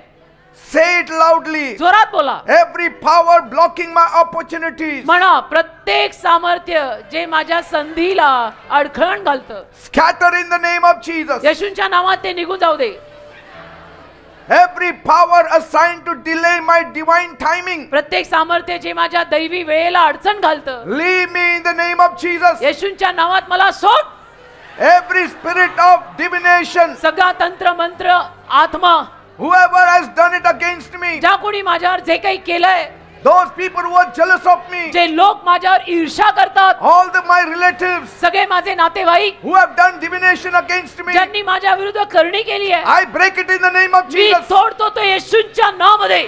[SPEAKER 1] Say it loudly.
[SPEAKER 2] जोरात बोला.
[SPEAKER 1] Every power blocking my opportunities,
[SPEAKER 2] म्हणा, प्रत्येक सामर्थ्य जे माझ्या संधीला अडखळण घालतं,
[SPEAKER 1] scatter in the name of Jesus.
[SPEAKER 2] येशूंच्या नावात ते निघून जाऊ दे.
[SPEAKER 1] Every power assigned to delay my divine timing,
[SPEAKER 2] प्रत्येक सामर्थ्य जे माझ्या दैवी वेळेला अडचण घालतं,
[SPEAKER 1] leave me in the name of Jesus.
[SPEAKER 2] येशूंच्या नावात मला सोड.
[SPEAKER 1] Every spirit of divination,
[SPEAKER 2] सगळा तंत्र मंत्र आत्मा,
[SPEAKER 1] whoever has done it against me,
[SPEAKER 2] ज्या कोणी माझ्यावर जे काही केलंय,
[SPEAKER 1] those people who are jealous of me,
[SPEAKER 2] जे लोक माझ्यावर ईर्ष्या करतात,
[SPEAKER 1] all my relatives
[SPEAKER 2] सगळे माझे नातेवाईक
[SPEAKER 1] who have done divination against me,
[SPEAKER 2] ज्यांनी माझ्या विरुद्ध करणी केली आहे,
[SPEAKER 1] I break it in the name of
[SPEAKER 2] me
[SPEAKER 1] Jesus.
[SPEAKER 2] तोडतो तो येशूंच्या नावामध्ये.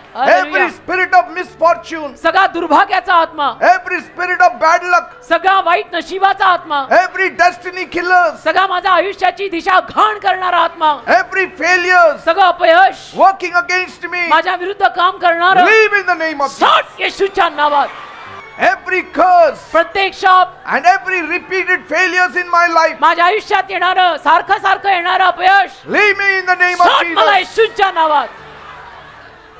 [SPEAKER 1] Every
[SPEAKER 2] hallelujah.
[SPEAKER 1] spirit of misfortune,
[SPEAKER 2] सगळा दुर्भाग्याचा आत्मा,
[SPEAKER 1] every spirit of bad luck,
[SPEAKER 2] सगळा वाईट नशिबाचा आत्मा,
[SPEAKER 1] every destiny killers,
[SPEAKER 2] सगळा माझ्या आयुष्याची दिशा घाण करणारा आत्मा,
[SPEAKER 1] every failures
[SPEAKER 2] सगळं अपयश
[SPEAKER 1] working against me,
[SPEAKER 2] माझ्या विरुद्ध काम करणारं,
[SPEAKER 1] leave in the name of Jesus.
[SPEAKER 2] सोड येशूच्या नावात.
[SPEAKER 1] Every curse
[SPEAKER 2] प्रत्येक शाप,
[SPEAKER 1] and every repeated failures in my life,
[SPEAKER 2] माझ्या आयुष्यात येणारं सारखं सारखं येणारं अपयश,
[SPEAKER 1] leave me in the name of
[SPEAKER 2] सोड मला
[SPEAKER 1] Jesus.
[SPEAKER 2] येशूच्या नावात.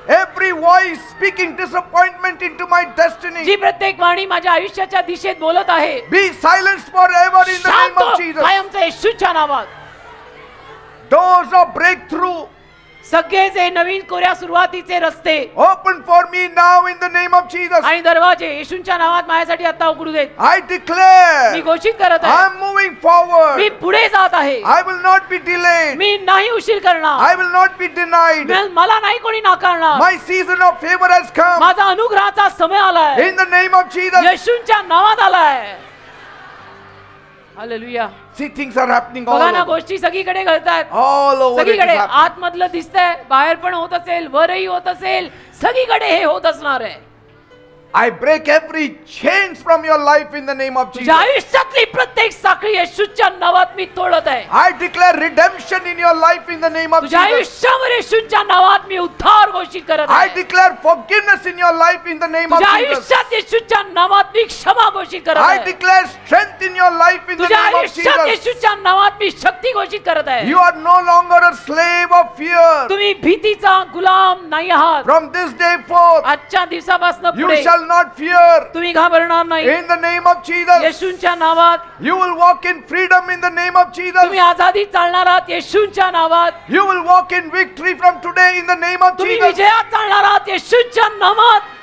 [SPEAKER 1] Every voice speaking disappointment into my destiny,
[SPEAKER 2] जी प्रत्येक वाणी माझ्या आयुष्याच्या दिशेत बोलत आहे,
[SPEAKER 1] be silenced forever in the
[SPEAKER 2] शांत
[SPEAKER 1] name of
[SPEAKER 2] हो,
[SPEAKER 1] Jesus.
[SPEAKER 2] कायमचं येशूच्या नावात.
[SPEAKER 1] Doors of breakthrough
[SPEAKER 2] सगळे जे नवीन कोऱ्या सुरुवातीचे रस्ते
[SPEAKER 1] open for me now in the name of Jesus.
[SPEAKER 2] आणि दरवाजे येशूंच्या नावात माझ्यासाठी आता उघडू देत.
[SPEAKER 1] I declare
[SPEAKER 2] मी घोषित करत
[SPEAKER 1] I
[SPEAKER 2] आहे,
[SPEAKER 1] am moving forward.
[SPEAKER 2] मी पुढे जात आहे.
[SPEAKER 1] I will not be delayed.
[SPEAKER 2] मी नाही उशीर करणार.
[SPEAKER 1] I will not be denied.
[SPEAKER 2] मला नाही कोणी नाकारणार.
[SPEAKER 1] My season of favor has come
[SPEAKER 2] माझा अनुग्रहाचा समय आलाय.
[SPEAKER 1] in the name of Jesus.
[SPEAKER 2] येशूंच्या नावात आलाय. Hallelujah.
[SPEAKER 1] See, things are happening all
[SPEAKER 2] बघा ना,
[SPEAKER 1] over.
[SPEAKER 2] गोष्टी सगळीकडे घडतायत.
[SPEAKER 1] All over it is
[SPEAKER 2] सगळीकडे
[SPEAKER 1] happening.
[SPEAKER 2] आतमधलं दिसतंय, बाहेर पण होत असेल, वरही होत असेल, सगळीकडे हे होत असणार आहे.
[SPEAKER 1] I break every chains from your life in the name of
[SPEAKER 2] तुझ्या
[SPEAKER 1] Jesus.
[SPEAKER 2] आयुष्यातली प्रत्येक साखळी येशूच्या नावात मी तोडत आहे.
[SPEAKER 1] I declare redemption in your life in the name of
[SPEAKER 2] तुझ्या
[SPEAKER 1] Jesus.
[SPEAKER 2] आयुष्यावर येशूच्या नावात मी उद्धार घोषित करत
[SPEAKER 1] I
[SPEAKER 2] आहे.
[SPEAKER 1] declare forgiveness in your life in the name of
[SPEAKER 2] तुझ्या
[SPEAKER 1] Jesus.
[SPEAKER 2] आयुष्यात येशूच्या नावात मी क्षमा घोषित करत
[SPEAKER 1] I
[SPEAKER 2] आहे.
[SPEAKER 1] declare strength in your life in the
[SPEAKER 2] तुझ्या
[SPEAKER 1] name of
[SPEAKER 2] आयुष्यात
[SPEAKER 1] Jesus.
[SPEAKER 2] येशूच्या नावात मी शक्ती घोषित करत आहे.
[SPEAKER 1] You are no longer a slave of fear.
[SPEAKER 2] तुम्ही भीतीचा गुलाम नाही आहात.
[SPEAKER 1] From this day forth,
[SPEAKER 2] आजच्या दिवसापासून
[SPEAKER 1] you
[SPEAKER 2] पुढे
[SPEAKER 1] shall not fear.
[SPEAKER 2] तुम्ही घाबरणार नाही.
[SPEAKER 1] In the name of Jesus,
[SPEAKER 2] येशूंच्या नावात
[SPEAKER 1] you will walk in freedom in the name of Jesus.
[SPEAKER 2] तुम्ही आझादीत चालणार आहात. येशूंच्या नावात
[SPEAKER 1] You will walk in victory from today in the name of
[SPEAKER 2] तुम्ही
[SPEAKER 1] Jesus.
[SPEAKER 2] विजयात चालणार आहात. येशूंच्या नावात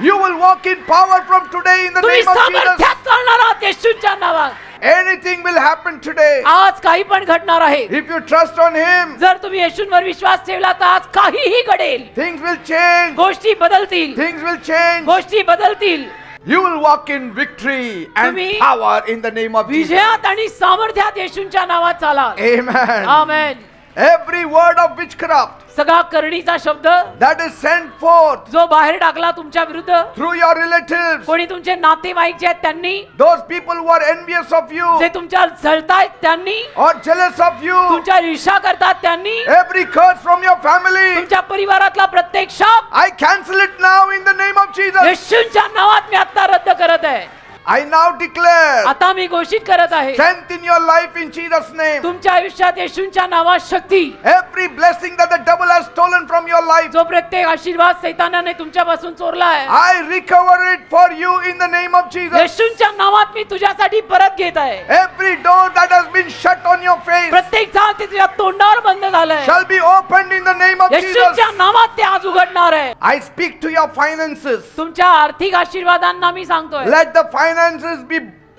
[SPEAKER 1] You will walk in power from today in the
[SPEAKER 2] तुम्ही
[SPEAKER 1] name of Jesus.
[SPEAKER 2] सामर्थ्यात चालणार आहात. येशूंच्या नावात
[SPEAKER 1] Anything will happen today.
[SPEAKER 2] आज काही पण घडणार आहे.
[SPEAKER 1] If you trust on Him,
[SPEAKER 2] जर तुम्ही येशूंवर विश्वास ठेवला तर आज काहीही घडेल.
[SPEAKER 1] things will change.
[SPEAKER 2] गोष्टी बदलतील.
[SPEAKER 1] Things will change.
[SPEAKER 2] गोष्टी बदलतील.
[SPEAKER 1] You will walk in victory and
[SPEAKER 2] तुम्ही
[SPEAKER 1] power in the name of Jesus.
[SPEAKER 2] विजयात आणि सामर्थ्यात येशूंच्या नावात चाला.
[SPEAKER 1] Amen.
[SPEAKER 2] Amen.
[SPEAKER 1] Every word of witchcraft,
[SPEAKER 2] सगळा करणीचा शब्द
[SPEAKER 1] that is sent forth
[SPEAKER 2] जो बाहेर टाकला तुमच्या विरुद्ध,
[SPEAKER 1] through your relatives,
[SPEAKER 2] कोणी तुमचे नातेवाईक जे आहेत त्यांनी,
[SPEAKER 1] those people who are envious of you
[SPEAKER 2] जे तुमच्या जळतायत त्यांनी,
[SPEAKER 1] or jealous of you,
[SPEAKER 2] तुमच्या ईर्ष्या करतात त्यांनी,
[SPEAKER 1] every curse from your family,
[SPEAKER 2] तुमच्या परिवारातला प्रत्येक शाप
[SPEAKER 1] I cancel it now in the name of Jesus.
[SPEAKER 2] येशूच्या नावात मी आता रद्द करत आहे.
[SPEAKER 1] I now declare
[SPEAKER 2] आता मी घोषित करत आहे,
[SPEAKER 1] strength in your life in Jesus' name.
[SPEAKER 2] तुमच्या आयुष्यात येशूच्या नावात शक्ती,
[SPEAKER 1] Every blessing that the devil has stolen from your life,
[SPEAKER 2] जो प्रत्येक आशीर्वाद सैतानाने तुमच्यापासून चोरला आहे,
[SPEAKER 1] I recover it for you in the name of Jesus.
[SPEAKER 2] येशूच्या नावात मी तुझ्यासाठी परत घेत आहे.
[SPEAKER 1] Every door that has been shut on your face
[SPEAKER 2] प्रत्येक दार ते तुझ्या तोंडावर बंद झालंय,
[SPEAKER 1] shall be opened in the name of Jesus.
[SPEAKER 2] येशूच्या नावात ते आज उघडणार आहे.
[SPEAKER 1] I speak to your finances.
[SPEAKER 2] तुमच्या आर्थिक आशीर्वादांना मी सांगतोय,
[SPEAKER 1] Let the finances be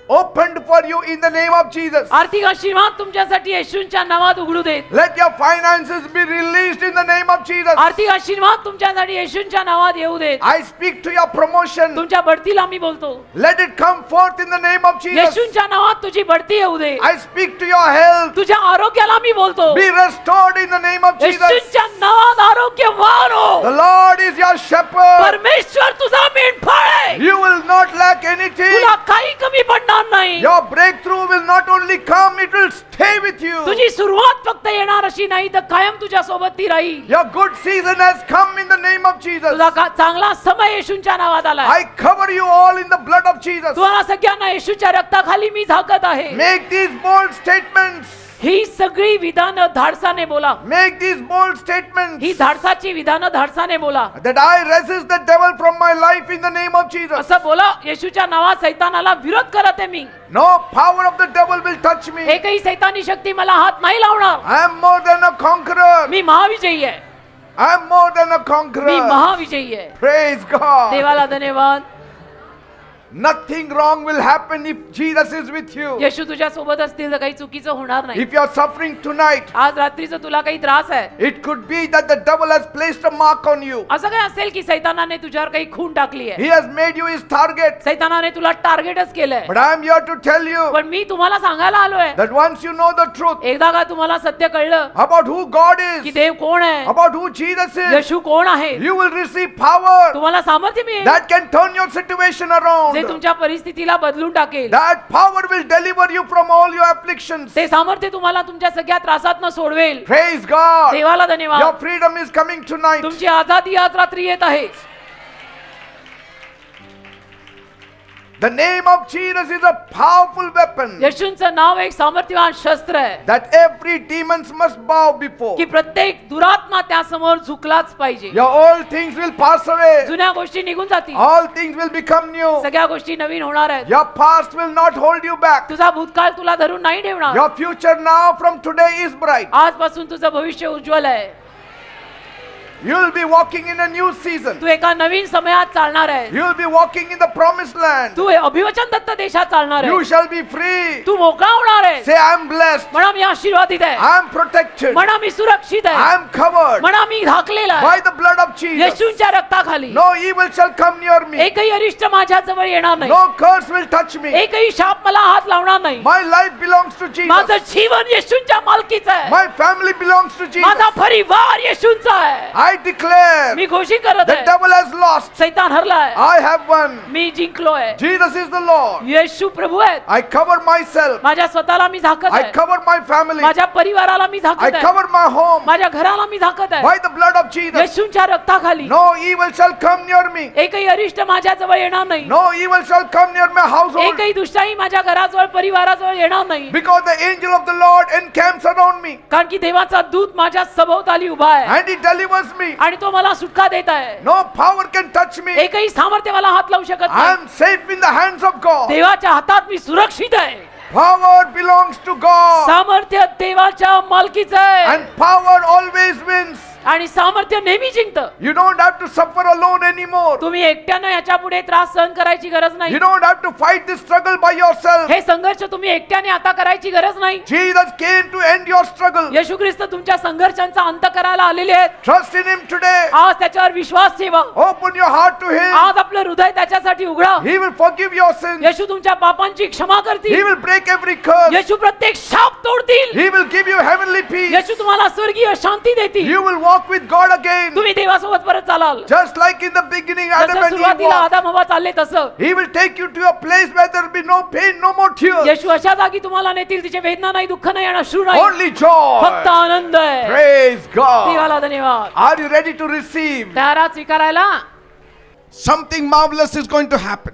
[SPEAKER 1] opened for you in the name of Jesus.
[SPEAKER 2] आर्थिक आशीर्वाद तुमच्यासाठी येशूच्या नावात उघडू देत.
[SPEAKER 1] Let your finances be released in the name of Jesus.
[SPEAKER 2] आर्थिक आशीर्वाद तुमच्यासाठी येशूच्या नावात येऊ देत.
[SPEAKER 1] I speak to your promotion.
[SPEAKER 2] तुमच्या बढतीला मी बोलतो,
[SPEAKER 1] Let it come forth in the name of Jesus.
[SPEAKER 2] येशूच्या नावात तुझी बढती येऊ दे.
[SPEAKER 1] I speak to your health.
[SPEAKER 2] तुझ्या आरोग्याला मी बोलतो,
[SPEAKER 1] Be restored in the name of Jesus.
[SPEAKER 2] येशूच्या नावात आरोग्यवान
[SPEAKER 1] The
[SPEAKER 2] हो.
[SPEAKER 1] Lord is your shepherd.
[SPEAKER 2] परमेश्वर तुझा मेंढपाळ आहे.
[SPEAKER 1] You will not lack anything.
[SPEAKER 2] तुला काही कमी पडणार नाही.
[SPEAKER 1] Your breakthrough will not only come, it will stay with you.
[SPEAKER 2] तुझी सुरुवात फक्त येणार अशी नाही, तर कायम तुझ्या सोबत ती राहील.
[SPEAKER 1] Your good season has come in the name of Jesus.
[SPEAKER 2] तुझा चांगला समय येशूच्या नावात आला.
[SPEAKER 1] I cover you all in the blood of Jesus.
[SPEAKER 2] तुम्हाला सगळ्यांना येशूच्या रक्ताखाली मी झाकत आहे.
[SPEAKER 1] Make these bold statements.
[SPEAKER 2] ही सगळी विधानं धाडसाने बोला.
[SPEAKER 1] Make these bold statements.
[SPEAKER 2] ही धाडसाची विधानं धाडसाने बोला.
[SPEAKER 1] That I resist the devil from my life in the name of Jesus.
[SPEAKER 2] असं बोला, येशूच्या नावात सैतानाला विरोध करत आहे मी.
[SPEAKER 1] No power of the devil will touch me.
[SPEAKER 2] एकही सैतानी शक्ती मला हात नाही लावणार.
[SPEAKER 1] I am more than a conqueror.
[SPEAKER 2] मी महाविजयी आहे.
[SPEAKER 1] I am more than a
[SPEAKER 2] me
[SPEAKER 1] conqueror.
[SPEAKER 2] महाविजयी आहे.
[SPEAKER 1] Praise God.
[SPEAKER 2] देवाला धन्यवाद.
[SPEAKER 1] Nothing wrong will happen if Jesus is with you.
[SPEAKER 2] येशू तुझ्या सोबत असतील तर काही चुकीचं होणार नाही.
[SPEAKER 1] If you are suffering tonight,
[SPEAKER 2] आज रात्रीचं तुला काही त्रास आहे,
[SPEAKER 1] it could be that the devil has placed a mark on you.
[SPEAKER 2] असं काय असेल की सैतानाने तुझ्यावर काही खून टाकली आहे,
[SPEAKER 1] He has made you his target.
[SPEAKER 2] सैतानाने तुला टार्गेटच केलंय.
[SPEAKER 1] But I am here to tell you
[SPEAKER 2] पण मी तुम्हाला सांगायला आलोय,
[SPEAKER 1] that once you know the truth
[SPEAKER 2] एकदा का तुम्हाला सत्य कळलं
[SPEAKER 1] about who God
[SPEAKER 2] की
[SPEAKER 1] is,
[SPEAKER 2] देव कोण आहे,
[SPEAKER 1] about who Jesus is,
[SPEAKER 2] येशू कोण आहे,
[SPEAKER 1] you will receive power
[SPEAKER 2] तुम्हाला सामर्थ्य मिळेल
[SPEAKER 1] that can turn your situation
[SPEAKER 2] जे
[SPEAKER 1] around.
[SPEAKER 2] तुमच्या परिस्थितीला बदलून टाकेल.
[SPEAKER 1] That power will deliver you from all your afflictions.
[SPEAKER 2] ते सामर्थ्य तुम्हाला तुमच्या सगळ्या त्रासातनं सोडवेल.
[SPEAKER 1] Praise God.
[SPEAKER 2] देवाला
[SPEAKER 1] Your
[SPEAKER 2] धन्यवाद.
[SPEAKER 1] freedom is coming tonight.
[SPEAKER 2] तुमची आझादी आज रात्री येत आहे.
[SPEAKER 1] The name of Jesus is a powerful weapon
[SPEAKER 2] येशूंचं नाव एक सामर्थ्यवान शस्त्र आहे
[SPEAKER 1] that every demons must bow before.
[SPEAKER 2] की प्रत्येक दुरात्मा त्या समोर झुकलाच पाहिजे.
[SPEAKER 1] Your old things will pass away.
[SPEAKER 2] जुन्या गोष्टी निघून जातील,
[SPEAKER 1] All things will become new.
[SPEAKER 2] सगळ्या गोष्टी नवीन होणार आहेत.
[SPEAKER 1] Your past will not hold you back.
[SPEAKER 2] तुझा भूतकाळ तुला धरून नाही ठेवणार.
[SPEAKER 1] Your future now from today is bright.
[SPEAKER 2] आजपासून तुझं भविष्य उज्ज्वल आहे.
[SPEAKER 1] You will be walking in a new season.
[SPEAKER 2] तू एका नवीन समयात चालणार आहे.
[SPEAKER 1] You will be walking in the promised land.
[SPEAKER 2] तू अभिवचन दत्त देशात चालणार
[SPEAKER 1] You
[SPEAKER 2] आहे.
[SPEAKER 1] shall be free.
[SPEAKER 2] तू मोकळा होणार आहे.
[SPEAKER 1] Say, I am blessed.
[SPEAKER 2] म्हणा मी आशीर्वादित आहे.
[SPEAKER 1] I am protected.
[SPEAKER 2] म्हणा मी सुरक्षित
[SPEAKER 1] I
[SPEAKER 2] आहे.
[SPEAKER 1] am covered
[SPEAKER 2] म्हणा मी झाकलेला
[SPEAKER 1] by
[SPEAKER 2] आहे
[SPEAKER 1] the blood of Jesus.
[SPEAKER 2] येशूंच्या रक्ताखाली.
[SPEAKER 1] No evil shall come near me.
[SPEAKER 2] एकही अरिष्ट माझ्या जवळ येणार नाही.
[SPEAKER 1] No curse will touch me.
[SPEAKER 2] एकही शाप मला हात लावणार नाही.
[SPEAKER 1] My life belongs to Jesus.
[SPEAKER 2] माझं जीवन येशूंच्या मालकीचं आहे.
[SPEAKER 1] My family belongs to Jesus.
[SPEAKER 2] माझा परिवार येशूंचा आहे.
[SPEAKER 1] I declare
[SPEAKER 2] मी घोषित करत
[SPEAKER 1] the
[SPEAKER 2] आहे,
[SPEAKER 1] devil has lost.
[SPEAKER 2] सैतान हरलाय,
[SPEAKER 1] I have won.
[SPEAKER 2] मी जिंकलो आहे.
[SPEAKER 1] Jesus is the Lord.
[SPEAKER 2] येशू प्रभू आहेत.
[SPEAKER 1] I cover myself.
[SPEAKER 2] माझ्या स्वतःला मी झाकत
[SPEAKER 1] I
[SPEAKER 2] आहे.
[SPEAKER 1] cover my family.
[SPEAKER 2] माझ्या परिवाराला मी
[SPEAKER 1] I
[SPEAKER 2] झाकत आहे.
[SPEAKER 1] cover my home
[SPEAKER 2] माझ्या घराला मी झाकत आहे.
[SPEAKER 1] by the blood of Jesus.
[SPEAKER 2] येशूंच्या रक्ताखाली.
[SPEAKER 1] No evil shall come near me.
[SPEAKER 2] एकही अरिष्ट माझ्या जवळ येणार नाही.
[SPEAKER 1] No evil shall come near my household.
[SPEAKER 2] एकही दुष्टाई माझ्या घराजवळ परिवाराजवळ येणार नाही.
[SPEAKER 1] Because the angel of the Lord encamps around me
[SPEAKER 2] कारण की देवाचा दूत माझ्या सभोवताली उभा आहे
[SPEAKER 1] and he delivers me.
[SPEAKER 2] आणि तो मला सुटका देत आहे.
[SPEAKER 1] No power can touch me.
[SPEAKER 2] एकही सामर्थ्य मला हात लावू शकत
[SPEAKER 1] I
[SPEAKER 2] नाही.
[SPEAKER 1] am safe in the hands of God.
[SPEAKER 2] देवाच्या हातात मी सुरक्षित आहे.
[SPEAKER 1] Power belongs to God.
[SPEAKER 2] सामर्थ्य देवाच्या मालकीचं आहे
[SPEAKER 1] And power always wins.
[SPEAKER 2] आणि सामर्थ्य नेहमी जिंकतं.
[SPEAKER 1] You don't have to suffer alone anymore.
[SPEAKER 2] तुम्ही एकट्यानं याच्या पुढे त्रास सहन करायची गरज नाही.
[SPEAKER 1] You don't have to fight this struggle by yourself.
[SPEAKER 2] हे संघर्ष तुम्ही एकट्याने आता करायची गरज नाही.
[SPEAKER 1] Jesus came to end your struggle.
[SPEAKER 2] येशू ख्रिस्त तुमच्या संघर्षांचा अंत करायला आलेले आहेत.
[SPEAKER 1] Trust in him today.
[SPEAKER 2] आज त्याच्यावर विश्वास ठेवा.
[SPEAKER 1] Open your heart to him.
[SPEAKER 2] आज आपलं हृदय त्याच्यासाठी उघडा.
[SPEAKER 1] He will forgive your sins.
[SPEAKER 2] येशू तुमच्या पापांची क्षमा
[SPEAKER 1] He
[SPEAKER 2] करतील.
[SPEAKER 1] will break every curse.
[SPEAKER 2] येशू प्रत्येक शाप तोडतील.
[SPEAKER 1] He will give you heavenly peace.
[SPEAKER 2] येशू तुम्हाला स्वर्गीय शांती देतील.
[SPEAKER 1] You will walk walk with God again.
[SPEAKER 2] तुम्ही देवासोबत परत चालाल.
[SPEAKER 1] Just like in the beginning, Adam
[SPEAKER 2] जसं
[SPEAKER 1] and Eve
[SPEAKER 2] सुरुवातीला
[SPEAKER 1] walked.
[SPEAKER 2] आदम हवा चालले तसं
[SPEAKER 1] He will take you to a place where there will be no pain, no more tears.
[SPEAKER 2] येशू अशा जागी तुम्हाला नेतील तिचे वेदना नाही, दुःख नाही आणि अश्रू नाही,
[SPEAKER 1] Only joy.
[SPEAKER 2] फक्त आनंद आहे.
[SPEAKER 1] Praise God.
[SPEAKER 2] देवाला धन्यवाद.
[SPEAKER 1] Are you ready to receive?
[SPEAKER 2] तयार आहात स्वीकारायला?
[SPEAKER 1] Something marvelous is going to happen.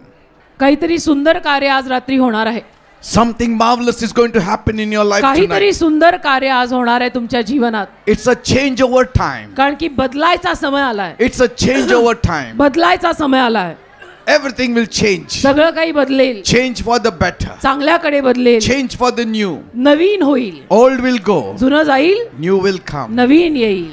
[SPEAKER 2] काहीतरी सुंदर कार्य आज रात्री होणार आहे.
[SPEAKER 1] Something marvelous is going to happen in your life
[SPEAKER 2] काहीतरी
[SPEAKER 1] tonight.
[SPEAKER 2] सुंदर कार्य आज होणार आहे तुमच्या जीवनात.
[SPEAKER 1] It's a change over time.
[SPEAKER 2] कारण की बदलायचा समय आलाय.
[SPEAKER 1] It's a change over time.
[SPEAKER 2] बदलायचा समय आलाय.
[SPEAKER 1] Everything will change.
[SPEAKER 2] सगळं काही बदलेल.
[SPEAKER 1] Change for the better.
[SPEAKER 2] चांगल्याकडे बदलेल.
[SPEAKER 1] Change for the new.
[SPEAKER 2] नवीन होईल.
[SPEAKER 1] Old will go.
[SPEAKER 2] जुनं जाईल.
[SPEAKER 1] New will come.
[SPEAKER 2] नवीन येईल.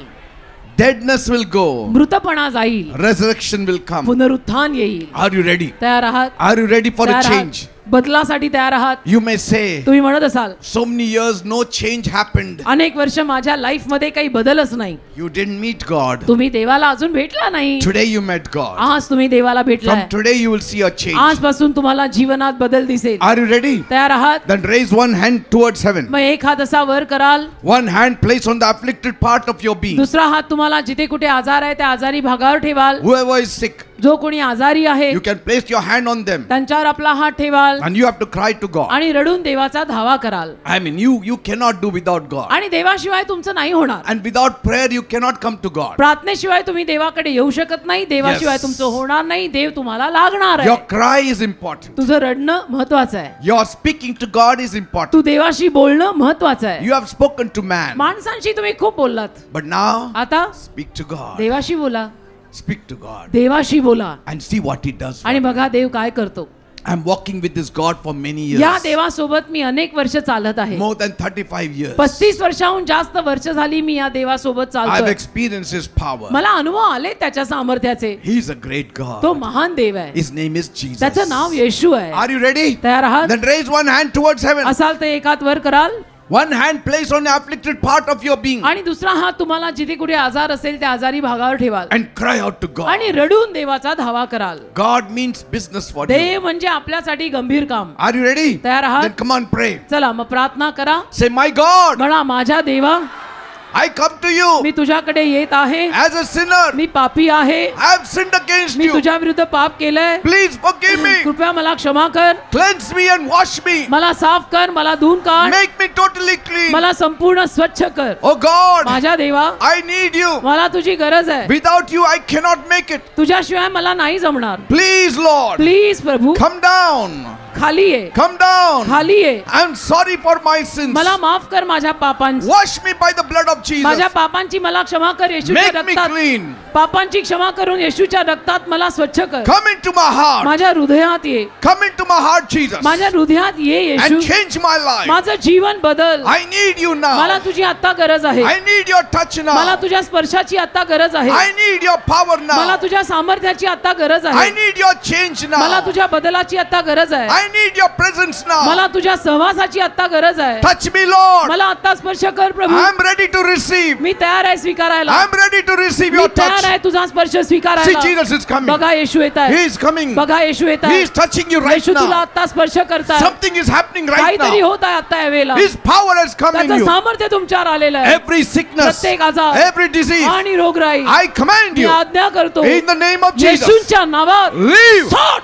[SPEAKER 1] Deadness will go.
[SPEAKER 2] मृतपणा जाईल.
[SPEAKER 1] Resurrection will come.
[SPEAKER 2] पुनरुत्थान येईल.
[SPEAKER 1] Are you ready?
[SPEAKER 2] तयार आहात?
[SPEAKER 1] Are you ready for a
[SPEAKER 2] तयार आहात?
[SPEAKER 1] change?
[SPEAKER 2] बदलासाठी तयार आहात?
[SPEAKER 1] You may say,
[SPEAKER 2] तुम्ही म्हणत असाल
[SPEAKER 1] so many years no change happened.
[SPEAKER 2] अनेक वर्ष माझ्या लाईफ मध्ये काही बदलच नाही.
[SPEAKER 1] You didn't meet God.
[SPEAKER 2] तुम्ही देवाला अजून भेटला नाही.
[SPEAKER 1] Today you met God.
[SPEAKER 2] आज तुम्ही देवाला भेटलाय.
[SPEAKER 1] From today you will see a change.
[SPEAKER 2] आजपासून तुम्हाला जीवनात बदल दिसेल.
[SPEAKER 1] Are you ready?
[SPEAKER 2] तयार आहात?
[SPEAKER 1] Then raise one hand towards heaven.
[SPEAKER 2] मग एक हात असा वर कराल.
[SPEAKER 1] One hand place on the afflicted part of your being.
[SPEAKER 2] दुसरा हात तुम्हाला जिथे कुठे आजार आहे त्या आजारी भागावर ठेवाल.
[SPEAKER 1] Whoever is sick,
[SPEAKER 2] जो कोणी आजारी आहे
[SPEAKER 1] you can place your hand on them.
[SPEAKER 2] त्यांच्यावर आपला हात ठेवाल
[SPEAKER 1] And you have to cry to God.
[SPEAKER 2] आणि रडून देवाचा धावा कराल.
[SPEAKER 1] I mean, you cannot do without God.
[SPEAKER 2] आणि देवाशिवाय तुमचं नाही होणार.
[SPEAKER 1] And without prayer you cannot come to God.
[SPEAKER 2] प्रार्थनेशिवाय तुम्ही देवाकडे येऊ शकत नाही. देवाशिवाय
[SPEAKER 1] Yes.
[SPEAKER 2] तुमचं होणार नाही. देव तुम्हाला लागणार
[SPEAKER 1] Your
[SPEAKER 2] आहे.
[SPEAKER 1] cry is important.
[SPEAKER 2] तुझं रडणं महत्वाचं आहे.
[SPEAKER 1] Your speaking to God is important.
[SPEAKER 2] तू देवाशी बोलणं महत्वाचं आहे.
[SPEAKER 1] You have spoken to man.
[SPEAKER 2] माणसांशी तुम्ही खूप बोललात.
[SPEAKER 1] But now,
[SPEAKER 2] आता
[SPEAKER 1] speak to God.
[SPEAKER 2] देवाशी बोला.
[SPEAKER 1] Speak to God.
[SPEAKER 2] देवाशी बोला
[SPEAKER 1] And see what He does.
[SPEAKER 2] आणि बघा देव काय करतो.
[SPEAKER 1] I'm walking with this God for many years.
[SPEAKER 2] या देवासोबत मी अनेक वर्ष चालत आहे.
[SPEAKER 1] More than 35 years.
[SPEAKER 2] 35 वर्षाहून जास्त वर्ष झाली मी या देवासोबत
[SPEAKER 1] I've
[SPEAKER 2] चालतोय.
[SPEAKER 1] experienced His power.
[SPEAKER 2] मला अनुभव आले त्याच्या सामर्थ्याचे.
[SPEAKER 1] He is a great God.
[SPEAKER 2] तो महान देव आहे.
[SPEAKER 1] His name is Jesus.
[SPEAKER 2] त्याचं नाव येशू आहे.
[SPEAKER 1] Are you ready?
[SPEAKER 2] तयार आहात?
[SPEAKER 1] Then raise one hand towards heaven.
[SPEAKER 2] असाल तर एक हात वर कराल
[SPEAKER 1] One hand placed on the afflicted part of your being.
[SPEAKER 2] आणि दुसरा हात तुम्हाला जिथे कुठे आजार असेल त्या आजारी भागावर ठेवाल
[SPEAKER 1] And cry out to God.
[SPEAKER 2] आणि रडून देवाचा धावा कराल.
[SPEAKER 1] God means business for you.
[SPEAKER 2] देव म्हणजे आपल्यासाठी गंभीर काम.
[SPEAKER 1] Are you ready?
[SPEAKER 2] तयार आहात?
[SPEAKER 1] Then come on, pray.
[SPEAKER 2] चला मग प्रार्थना करा.
[SPEAKER 1] Say, my God,
[SPEAKER 2] म्हणा माझ्या देवा
[SPEAKER 1] I come to you
[SPEAKER 2] मी तुझ्याकडे येत आहे.
[SPEAKER 1] as a sinner.
[SPEAKER 2] मी पापी आहे.
[SPEAKER 1] I have sinned against
[SPEAKER 2] me
[SPEAKER 1] you.
[SPEAKER 2] तुझ्या विरुद्ध पाप केलंय.
[SPEAKER 1] Please forgive me.
[SPEAKER 2] कृपया मला क्षमा कर.
[SPEAKER 1] Cleanse me and wash me.
[SPEAKER 2] मला साफ कर. मला धुवून काढ.
[SPEAKER 1] Make me totally clean.
[SPEAKER 2] मला संपूर्ण स्वच्छ कर.
[SPEAKER 1] Oh God,
[SPEAKER 2] माझ्या देवा
[SPEAKER 1] I need you.
[SPEAKER 2] मला तुझी गरज आहे.
[SPEAKER 1] Without you, I cannot make it.
[SPEAKER 2] तुझ्याशिवाय मला नाही जमणार.
[SPEAKER 1] Please, Lord,
[SPEAKER 2] please Prabhu
[SPEAKER 1] come down.
[SPEAKER 2] खाली ये.
[SPEAKER 1] Come down.
[SPEAKER 2] खाली ये.
[SPEAKER 1] I'm sorry for my sins.
[SPEAKER 2] मला माफ कर माझ्या पापांची.
[SPEAKER 1] Wash me by the blood of Jesus.
[SPEAKER 2] माझ्या पापांची मला क्षमा कर येशूच्या
[SPEAKER 1] Make me
[SPEAKER 2] रक्तात.
[SPEAKER 1] clean.
[SPEAKER 2] पापांची क्षमा करून येशूच्या रक्तात मला स्वच्छ कर.
[SPEAKER 1] Come into my heart.
[SPEAKER 2] माझ्या हृदयात ये.
[SPEAKER 1] Come into my heart, Jesus.
[SPEAKER 2] माझ्या हृदयात ये येशू.
[SPEAKER 1] And change my life.
[SPEAKER 2] माझं जीवन बदल.
[SPEAKER 1] I need you
[SPEAKER 2] मला
[SPEAKER 1] now.
[SPEAKER 2] तुझी आता गरज आहे.
[SPEAKER 1] I need your touch
[SPEAKER 2] मला
[SPEAKER 1] now.
[SPEAKER 2] तुझ्या स्पर्शाची आता गरज आहे.
[SPEAKER 1] I need your power
[SPEAKER 2] मला
[SPEAKER 1] now.
[SPEAKER 2] तुझ्या सामर्थ्याची आता गरज
[SPEAKER 1] I
[SPEAKER 2] आहे.
[SPEAKER 1] need your change
[SPEAKER 2] मला
[SPEAKER 1] now.
[SPEAKER 2] तुझ्या बदलाची आता गरज आहे.
[SPEAKER 1] I need your presence now.
[SPEAKER 2] मला तुझ्या सहवासाची आता गरज आहे.
[SPEAKER 1] Touch me, Lord.
[SPEAKER 2] मला आता स्पर्श कर प्रभू.
[SPEAKER 1] I'm ready to receive.
[SPEAKER 2] मी तयार आहे स्वीकारायला.
[SPEAKER 1] I'm ready to receive
[SPEAKER 2] me
[SPEAKER 1] your
[SPEAKER 2] तयार
[SPEAKER 1] touch.
[SPEAKER 2] आहे तुझा स्पर्श
[SPEAKER 1] See,
[SPEAKER 2] स्वीकारायला.
[SPEAKER 1] Jesus is coming.
[SPEAKER 2] बघा येशू येत
[SPEAKER 1] He
[SPEAKER 2] आहे.
[SPEAKER 1] is coming.
[SPEAKER 2] बघा येशू येत
[SPEAKER 1] He
[SPEAKER 2] आहे.
[SPEAKER 1] is touching you right
[SPEAKER 2] येशू तुला
[SPEAKER 1] now.
[SPEAKER 2] आता स्पर्श करताय.
[SPEAKER 1] Something is happening right
[SPEAKER 2] काहीतरी
[SPEAKER 1] now.
[SPEAKER 2] होत आहे आता यावेळेला.
[SPEAKER 1] His power has come in
[SPEAKER 2] त्याचं
[SPEAKER 1] you.
[SPEAKER 2] सामर्थ्य तुमच्यावर आलेलं आहे.
[SPEAKER 1] Every sickness,
[SPEAKER 2] प्रत्येक आजार
[SPEAKER 1] every disease,
[SPEAKER 2] आणि रोगराई
[SPEAKER 1] I command
[SPEAKER 2] मी
[SPEAKER 1] you
[SPEAKER 2] आज्ञा करतो
[SPEAKER 1] in the name of Jesus.
[SPEAKER 2] येशूंच्या नावात
[SPEAKER 1] Leave.
[SPEAKER 2] सोड.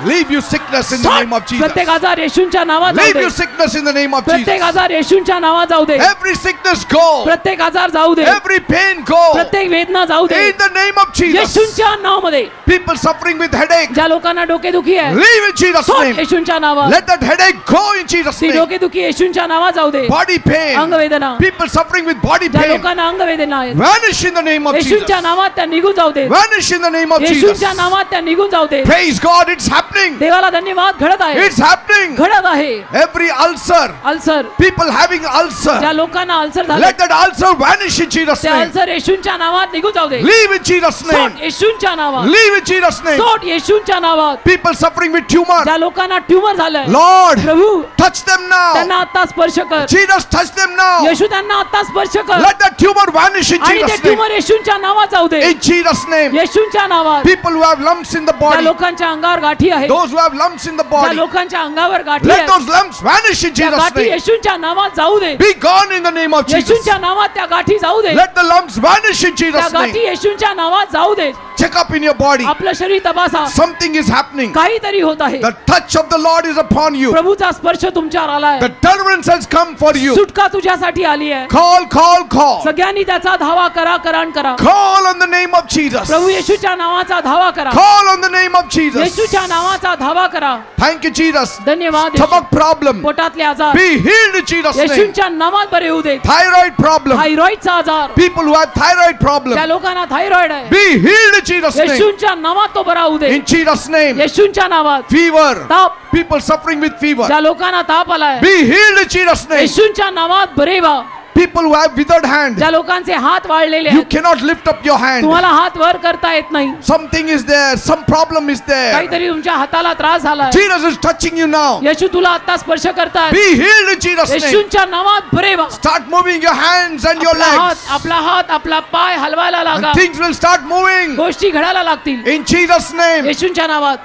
[SPEAKER 1] Leave you sickness in the name of Jesus.
[SPEAKER 2] प्रत्येक आजार येशूंच्या नावात जाऊ
[SPEAKER 1] Leave
[SPEAKER 2] they.
[SPEAKER 1] you sickness in the name of
[SPEAKER 2] प्रत्येक
[SPEAKER 1] Jesus.
[SPEAKER 2] आजार येशूंच्या नावात जाऊ दे.
[SPEAKER 1] Every sickness go.
[SPEAKER 2] प्रत्येक आजार जाऊ दे.
[SPEAKER 1] Every pain go.
[SPEAKER 2] प्रत्येक वेदना जाऊ दे.
[SPEAKER 1] In the name of Jesus.
[SPEAKER 2] येशूंच्या नावामध्ये.
[SPEAKER 1] People suffering with headache.
[SPEAKER 2] ज्या लोकांना डोकेदुखी आहे
[SPEAKER 1] Leave in Jesus'
[SPEAKER 2] सोड
[SPEAKER 1] name.
[SPEAKER 2] येशूंच्या नावात.
[SPEAKER 1] Let that headache go in Jesus'
[SPEAKER 2] ती
[SPEAKER 1] name.
[SPEAKER 2] डोकेदुखी येशूंच्या नावात जाऊ दे.
[SPEAKER 1] Body pain.
[SPEAKER 2] अंगवेदना
[SPEAKER 1] People suffering with body
[SPEAKER 2] ज्या
[SPEAKER 1] pain.
[SPEAKER 2] लोकांना अंगवेदना आहेत
[SPEAKER 1] Vanish in the name of Jesus.
[SPEAKER 2] येशूंच्या नावात त्या निघून जाऊ दे.
[SPEAKER 1] Vanish in the name of Jesus.
[SPEAKER 2] येशूंच्या नावात त्या निघून जाऊ दे.
[SPEAKER 1] Praise God, it's happening.
[SPEAKER 2] देवाला धन्यवाद. घडत आहे.
[SPEAKER 1] It's happening.
[SPEAKER 2] घडत आहे.
[SPEAKER 1] Every ulcer,
[SPEAKER 2] ulcer
[SPEAKER 1] people having
[SPEAKER 2] ज्या
[SPEAKER 1] ulcer,
[SPEAKER 2] लोकांना अल्सर झाले
[SPEAKER 1] let that ulcer vanish in Jesus'
[SPEAKER 2] त्या
[SPEAKER 1] name.
[SPEAKER 2] अल्सर येशूंच्या नावात निघून जाऊ दे.
[SPEAKER 1] Leave in Jesus'
[SPEAKER 2] सोड
[SPEAKER 1] name.
[SPEAKER 2] येशूंच्या नावात.
[SPEAKER 1] Leave in Jesus' name.
[SPEAKER 2] सोड येशूंच्या नावात.
[SPEAKER 1] People suffering with tumor,
[SPEAKER 2] ज्या लोकांना ट्यूमर झालंय
[SPEAKER 1] Lord,
[SPEAKER 2] प्रभू
[SPEAKER 1] touch them now.
[SPEAKER 2] त्यांना आता स्पर्श कर.
[SPEAKER 1] Jesus, touch them now.
[SPEAKER 2] येशू त्यांना आता स्पर्श कर.
[SPEAKER 1] Let that tumor vanish in
[SPEAKER 2] आणि ते
[SPEAKER 1] Jesus' name.
[SPEAKER 2] ट्यूमर येशूंच्या नावात जाऊ दे.
[SPEAKER 1] In Jesus' name.
[SPEAKER 2] येशूंच्या नावात.
[SPEAKER 1] People who have lumps in the
[SPEAKER 2] त्या
[SPEAKER 1] body,
[SPEAKER 2] लोकांच्या अंगावर गाठी आहेत आहेत
[SPEAKER 1] Those who have lumps in the
[SPEAKER 2] ज्या
[SPEAKER 1] body,
[SPEAKER 2] लोकांच्या अंगावर गाठी
[SPEAKER 1] let
[SPEAKER 2] आहेत
[SPEAKER 1] those lumps vanish in
[SPEAKER 2] त्या
[SPEAKER 1] Jesus'
[SPEAKER 2] गाठी
[SPEAKER 1] name.
[SPEAKER 2] येशूंच्या नावात जाऊ दे
[SPEAKER 1] Be gone in the name of Jesus.
[SPEAKER 2] येशूंच्या नावात त्या गाठी जाऊ दे
[SPEAKER 1] Let the lumps vanish in
[SPEAKER 2] त्या
[SPEAKER 1] Jesus'
[SPEAKER 2] गाठी
[SPEAKER 1] name.
[SPEAKER 2] येशूंच्या नावात जाऊ दे
[SPEAKER 1] Check up in your body.
[SPEAKER 2] आपलं शरीर तपासा
[SPEAKER 1] Something is happening.
[SPEAKER 2] काहीतरी होत आहे
[SPEAKER 1] The touch of the Lord is upon you.
[SPEAKER 2] प्रभूचा स्पर्श तुमच्यावर आलाय
[SPEAKER 1] The deliverance has come for you.
[SPEAKER 2] सुटका तुझ्यासाठी आली आहे
[SPEAKER 1] Call, call, call.
[SPEAKER 2] सगळ्यांनी त्याचा धावा करा करान करा
[SPEAKER 1] Call on the name of Jesus.
[SPEAKER 2] प्रभू येशूच्या नावाचा धावा करा
[SPEAKER 1] Call on the name of Jesus.
[SPEAKER 2] येशूच्या नावाचा धावा करा
[SPEAKER 1] Thank you, Jesus.
[SPEAKER 2] धन्यवाद येशू.
[SPEAKER 1] Stomach problem.
[SPEAKER 2] पोटातले आजार
[SPEAKER 1] Be healed in Jesus' name.
[SPEAKER 2] येशूंच्या नावात बरे होऊ दे
[SPEAKER 1] Thyroid problem.
[SPEAKER 2] थायरॉइडचा आजार
[SPEAKER 1] People who have thyroid
[SPEAKER 2] त्या
[SPEAKER 1] problem.
[SPEAKER 2] लोकांना थायरॉइड आहे
[SPEAKER 1] Be healed in Jesus' name.
[SPEAKER 2] येशूंच्या नावात तो बरा होऊ दे
[SPEAKER 1] In Jesus' name.
[SPEAKER 2] येशूंच्या नावात
[SPEAKER 1] Fever.
[SPEAKER 2] ताप
[SPEAKER 1] People suffering with fever.
[SPEAKER 2] ज्या लोकांना ताप आलाय
[SPEAKER 1] Be healed in Jesus' name.
[SPEAKER 2] येशूंच्या नावात बरे व्हा
[SPEAKER 1] People who have withered hand.
[SPEAKER 2] ज्या लोकांचे हात वाळलेले
[SPEAKER 1] You
[SPEAKER 2] आहेत
[SPEAKER 1] cannot lift up your hand.
[SPEAKER 2] तुम्हाला हात वर करता येत नाही
[SPEAKER 1] Something is there. Some problem is there.
[SPEAKER 2] काहीतरी तुमच्या हाताला त्रास झालाय
[SPEAKER 1] Jesus is touching you now.
[SPEAKER 2] येशू तुला आता स्पर्श करतायत
[SPEAKER 1] Be healed in Jesus' name.
[SPEAKER 2] येशूंच्या नावात बरे व्हा
[SPEAKER 1] Start moving your hands and your legs.
[SPEAKER 2] आपला हात आपला पाय हलवायला लागा
[SPEAKER 1] And things will start moving.
[SPEAKER 2] गोष्टी घडायला लागतील
[SPEAKER 1] In Jesus' name.
[SPEAKER 2] येशूंच्या नावात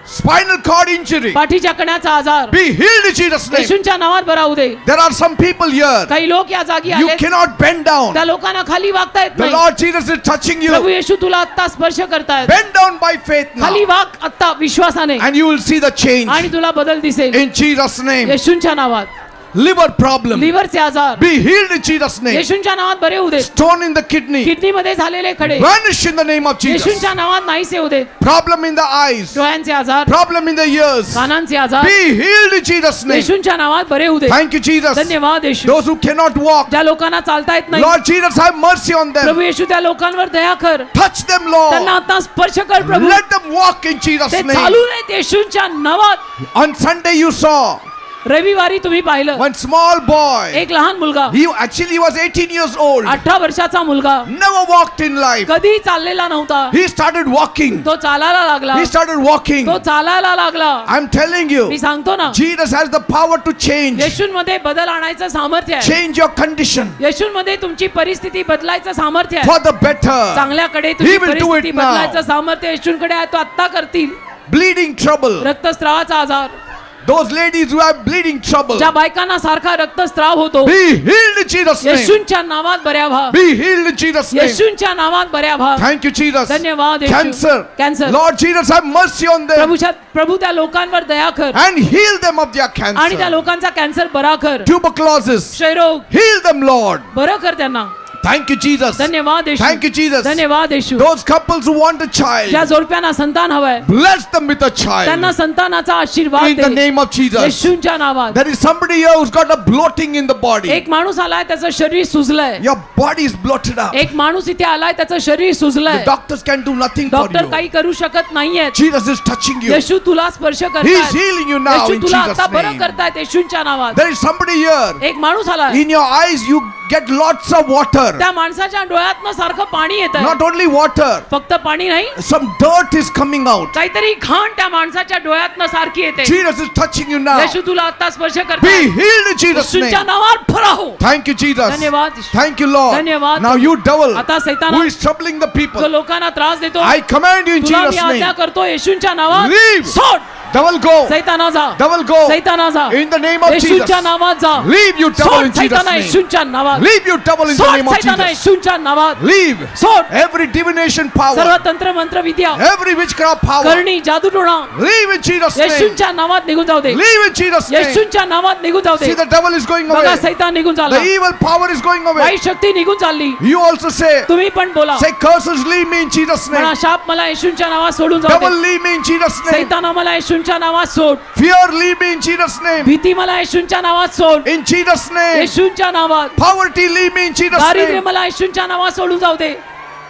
[SPEAKER 1] Spinal cord injury.
[SPEAKER 2] पाठीच्या कण्याचा आजार
[SPEAKER 1] Be healed in Jesus' name.
[SPEAKER 2] येशूंच्या नावात बरा होऊ दे
[SPEAKER 1] There are some people here.
[SPEAKER 2] काही लोक या जागी
[SPEAKER 1] You
[SPEAKER 2] आले
[SPEAKER 1] cannot bend down.
[SPEAKER 2] त्या लोकांना खाली वागता येत
[SPEAKER 1] The
[SPEAKER 2] नाही
[SPEAKER 1] Lord Jesus is touching
[SPEAKER 2] Prabhu
[SPEAKER 1] you.
[SPEAKER 2] येशू तुला आता स्पर्श करतायत
[SPEAKER 1] Bend down by faith now.
[SPEAKER 2] खाली वाग आता विश्वासाने
[SPEAKER 1] And you will see the change.
[SPEAKER 2] आणि तुला बदल दिसेल
[SPEAKER 1] In Jesus' name.
[SPEAKER 2] येशूंच्या नावात
[SPEAKER 1] Liver problem.
[SPEAKER 2] लिव्हरचे आजार
[SPEAKER 1] Be healed in Jesus' name.
[SPEAKER 2] येशूंच्या नावात बरे होऊ दे
[SPEAKER 1] Stone in the kidney.
[SPEAKER 2] Kidney मध्ये झालेले खडे
[SPEAKER 1] Vanish in the name of Jesus.
[SPEAKER 2] येशूंच्या नावात नाहीसे होऊ दे
[SPEAKER 1] Problem in the eyes.
[SPEAKER 2] डोळ्यांचे आजार
[SPEAKER 1] Problem in the ears.
[SPEAKER 2] कानांचे आजार
[SPEAKER 1] Be healed in Jesus' name.
[SPEAKER 2] येशूंच्या नावात बरे होऊ दे
[SPEAKER 1] Thank you, Jesus.
[SPEAKER 2] धन्यवाद येशू
[SPEAKER 1] Those who cannot walk.
[SPEAKER 2] ज्या लोकांना चालता येत नाही
[SPEAKER 1] Lord Jesus, have mercy on them.
[SPEAKER 2] प्रभू येशू त्या लोकांवर दया कर
[SPEAKER 1] Touch them,
[SPEAKER 2] त्यांना
[SPEAKER 1] Lord.
[SPEAKER 2] आता स्पर्श कर प्रभू
[SPEAKER 1] Let them walk in Jesus'
[SPEAKER 2] ते
[SPEAKER 1] name.
[SPEAKER 2] चालू नाहीत येशूंच्या नावात
[SPEAKER 1] On Sunday you saw
[SPEAKER 2] रविवारी तुम्ही पाहिलं
[SPEAKER 1] one small boy.
[SPEAKER 2] एक लहान मुलगा
[SPEAKER 1] He was 18 years old.
[SPEAKER 2] 18 वर्षाचा मुलगा
[SPEAKER 1] Never walked in life.
[SPEAKER 2] कधी चाललेला नव्हता
[SPEAKER 1] He started walking.
[SPEAKER 2] तो चालायला लागला
[SPEAKER 1] He started walking.
[SPEAKER 2] तो चालायला लागला
[SPEAKER 1] I'm telling you,
[SPEAKER 2] मी सांगतो ना
[SPEAKER 1] Jesus has the power to change.
[SPEAKER 2] येशूंमध्ये बदल आणायचं सामर्थ्य आहे
[SPEAKER 1] Change your condition
[SPEAKER 2] येशूंमध्ये तुमची परिस्थिती बदलायचं सामर्थ्य आहे
[SPEAKER 1] for the better.
[SPEAKER 2] चांगल्याकडे तुमची
[SPEAKER 1] He will do it
[SPEAKER 2] परिस्थिती
[SPEAKER 1] now.
[SPEAKER 2] बदलायचं सामर्थ्य येशूंकडे आहे तो आत्ता करतील
[SPEAKER 1] Bleeding trouble.
[SPEAKER 2] रक्तस्रावाचा आजार
[SPEAKER 1] Those ladies who have bleeding trouble.
[SPEAKER 2] ज्या बायकांना सारखा रक्तस्राव होतो
[SPEAKER 1] Be healed in Jesus' name.
[SPEAKER 2] येशूंच्या नावात बऱ्या व्हा
[SPEAKER 1] Be healed in Jesus' name.
[SPEAKER 2] येशूंच्या नावात बऱ्या व्हा
[SPEAKER 1] Thank you, Jesus.
[SPEAKER 2] धन्यवाद येशू.
[SPEAKER 1] Cancer.
[SPEAKER 2] Cancer
[SPEAKER 1] Lord Jesus, have mercy on them
[SPEAKER 2] प्रभू त्या लोकांवर दया कर
[SPEAKER 1] and heal them of their
[SPEAKER 2] आणि त्या
[SPEAKER 1] cancer.
[SPEAKER 2] लोकांचा कॅन्सर बरा कर
[SPEAKER 1] Tuberculosis.
[SPEAKER 2] क्षयरोग
[SPEAKER 1] Heal them, Lord.
[SPEAKER 2] बरं कर त्यांना
[SPEAKER 1] Thank you, Jesus.
[SPEAKER 2] धन्यवाद येशू
[SPEAKER 1] Thank you, Jesus.
[SPEAKER 2] धन्यवाद येशू
[SPEAKER 1] Those couples who want a
[SPEAKER 2] ज्या
[SPEAKER 1] child,
[SPEAKER 2] जोडप्यांना संतान हवंय
[SPEAKER 1] bless them with a
[SPEAKER 2] त्यांना
[SPEAKER 1] child.
[SPEAKER 2] संतानाचा आशीर्वाद
[SPEAKER 1] In the
[SPEAKER 2] they
[SPEAKER 1] name of Jesus.
[SPEAKER 2] येशूंच्या नावात
[SPEAKER 1] There is somebody here who's got a bloating in the body.
[SPEAKER 2] एक माणूस आलाय त्याचं शरीर सुजलंय
[SPEAKER 1] Your body is bloated up.
[SPEAKER 2] एक माणूस इथे आलाय त्याचं शरीर सुजलंय
[SPEAKER 1] The doctors can do nothing for
[SPEAKER 2] doctor
[SPEAKER 1] you.
[SPEAKER 2] काही करू शकत नाहीयेत
[SPEAKER 1] Jesus is touching you.
[SPEAKER 2] येशू तुला स्पर्श
[SPEAKER 1] He is
[SPEAKER 2] करतायत
[SPEAKER 1] healing you now
[SPEAKER 2] Yeshu
[SPEAKER 1] in
[SPEAKER 2] तुला
[SPEAKER 1] Jesus'
[SPEAKER 2] आता बरं
[SPEAKER 1] name.
[SPEAKER 2] करतायत येशूंच्या नावात
[SPEAKER 1] There is somebody here.
[SPEAKER 2] एक माणूस आलाय
[SPEAKER 1] In your eyes, you get lots of water.
[SPEAKER 2] त्या माणसाच्या डोळ्यातनं सारखं पाणी येत
[SPEAKER 1] Not only water,
[SPEAKER 2] फक्त पाणी नाही
[SPEAKER 1] some dirt is coming out.
[SPEAKER 2] काहीतरी घाण त्या माणसाच्या डोळ्यातनं सारखी येते
[SPEAKER 1] Jesus is touching you now.
[SPEAKER 2] येशू तुला आता स्पर्श
[SPEAKER 1] Be
[SPEAKER 2] करताय
[SPEAKER 1] healed in Jesus'
[SPEAKER 2] येशूंच्या
[SPEAKER 1] name.
[SPEAKER 2] नावात भरा हो
[SPEAKER 1] Thank you, Jesus.
[SPEAKER 2] धन्यवाद येशू.
[SPEAKER 1] Thank you, Lord.
[SPEAKER 2] धन्यवाद.
[SPEAKER 1] Now you devil
[SPEAKER 2] आता सैताना
[SPEAKER 1] who is troubling the
[SPEAKER 2] जो
[SPEAKER 1] people,
[SPEAKER 2] लोकांना त्रास देतो
[SPEAKER 1] I command you in
[SPEAKER 2] तुला मी
[SPEAKER 1] Jesus'
[SPEAKER 2] आज्ञा
[SPEAKER 1] name.
[SPEAKER 2] करतो येशूंच्या नावात
[SPEAKER 1] Leave.
[SPEAKER 2] सोड
[SPEAKER 1] Devil go.
[SPEAKER 2] सैताना जा
[SPEAKER 1] Devil go.
[SPEAKER 2] सैताना जा
[SPEAKER 1] In the name of Jesus.
[SPEAKER 2] येशूंच्या नावात जा
[SPEAKER 1] Leave you devil
[SPEAKER 2] सोड
[SPEAKER 1] in Jesus'
[SPEAKER 2] सैताना
[SPEAKER 1] name.
[SPEAKER 2] येशूंच्या नावात
[SPEAKER 1] Leave you devil in the
[SPEAKER 2] सोड
[SPEAKER 1] name of
[SPEAKER 2] सैताना
[SPEAKER 1] Jesus.
[SPEAKER 2] येशूंच्या नावात
[SPEAKER 1] Leave
[SPEAKER 2] सोड
[SPEAKER 1] every divination
[SPEAKER 2] सर्व
[SPEAKER 1] power,
[SPEAKER 2] तंत्र मंत्र विद्या
[SPEAKER 1] every witchcraft power.
[SPEAKER 2] करणी जादूटोणा
[SPEAKER 1] Leave in Jesus' name.
[SPEAKER 2] येशूंच्या नावात निघून जाऊ दे
[SPEAKER 1] Leave in Jesus' name.
[SPEAKER 2] येशूंच्या नावात निघून जाऊ दे
[SPEAKER 1] See, the devil is going
[SPEAKER 2] बघा
[SPEAKER 1] away.
[SPEAKER 2] सैतान निघून
[SPEAKER 1] The
[SPEAKER 2] चालला
[SPEAKER 1] evil power is going away.
[SPEAKER 2] वाईट शक्ती निघून चालली
[SPEAKER 1] You also say,
[SPEAKER 2] तुम्ही पण बोला
[SPEAKER 1] say curses leave me in Jesus'
[SPEAKER 2] म्हणा
[SPEAKER 1] name.
[SPEAKER 2] शाप मला येशूंच्या नावात सोडून जाऊ
[SPEAKER 1] Devil
[SPEAKER 2] they
[SPEAKER 1] leave me in Jesus' name.
[SPEAKER 2] सैताना मला येशूंच्या नावात सोड
[SPEAKER 1] Fear leave me in Jesus' name.
[SPEAKER 2] भीती मला येशूंच्या नावात सोड
[SPEAKER 1] In Jesus' name.
[SPEAKER 2] येशूंच्या नावात
[SPEAKER 1] Poverty leave me in Jesus'
[SPEAKER 2] दारिद्र्य
[SPEAKER 1] name.
[SPEAKER 2] मला येशूंच्या नावात सोडून जाऊ दे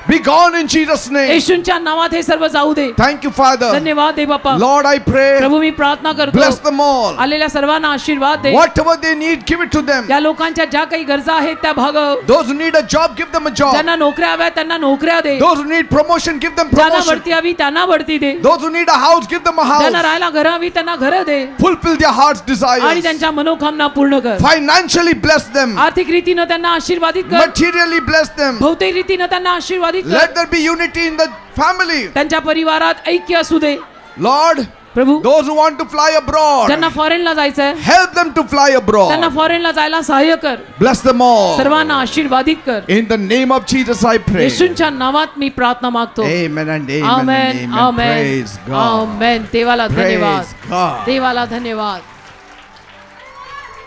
[SPEAKER 1] Be gone in Jesus' name.
[SPEAKER 2] येशूंच्या नावात हे सर्व जाऊ दे
[SPEAKER 1] Thank you, Father.
[SPEAKER 2] धन्यवाद दे बाप्पा
[SPEAKER 1] Lord, I pray,
[SPEAKER 2] प्रभू मी प्रार्थना करतो
[SPEAKER 1] bless them all.
[SPEAKER 2] आलेल्या सर्वांना आशीर्वाद दे
[SPEAKER 1] Whatever they need, give it to them.
[SPEAKER 2] त्या लोकांच्या ज्या काही गरजा आहेत त्या भागव
[SPEAKER 1] Those who need a job, give them a job.
[SPEAKER 2] ज्यांना नोकऱ्या हव्या त्यांना नोकऱ्या दे
[SPEAKER 1] Those who need promotion, give them
[SPEAKER 2] ज्यांना
[SPEAKER 1] promotion.
[SPEAKER 2] बढती हवी त्यांना बढती दे
[SPEAKER 1] Those who need a house, give them a
[SPEAKER 2] ज्यांना
[SPEAKER 1] house.
[SPEAKER 2] राहायला घरं हवी त्यांना घरं दे
[SPEAKER 1] Fulfill their heart's
[SPEAKER 2] आणि
[SPEAKER 1] desires.
[SPEAKER 2] त्यांच्या मनोकामना पूर्ण कर
[SPEAKER 1] Financially bless them.
[SPEAKER 2] आर्थिक रीतीनं त्यांना आशीर्वादित कर
[SPEAKER 1] Materially bless them.
[SPEAKER 2] भौतिक रीतीनं त्यांना आशीर्वादित कर
[SPEAKER 1] Let there be unity in the family.
[SPEAKER 2] त्यांच्या परिवारात ऐक्य असू दे
[SPEAKER 1] Lord,
[SPEAKER 2] Prabhu
[SPEAKER 1] those who want to fly abroad,
[SPEAKER 2] ज्यांना फॉरेनला जायचं आहे
[SPEAKER 1] help them to fly
[SPEAKER 2] त्यांना
[SPEAKER 1] abroad.
[SPEAKER 2] फॉरेनला जायला सहाय्य कर
[SPEAKER 1] Bless them all.
[SPEAKER 2] सर्वांना आशीर्वादित कर
[SPEAKER 1] In the name of Jesus I pray.
[SPEAKER 2] येशूंच्या नावात मी प्रार्थना मागतो
[SPEAKER 1] Amen and amen and
[SPEAKER 2] amen
[SPEAKER 1] amen.
[SPEAKER 2] Amen
[SPEAKER 1] Praise God.
[SPEAKER 2] आमेन देवाला धन्यवाद
[SPEAKER 1] Praise God.
[SPEAKER 2] देवाला धन्यवाद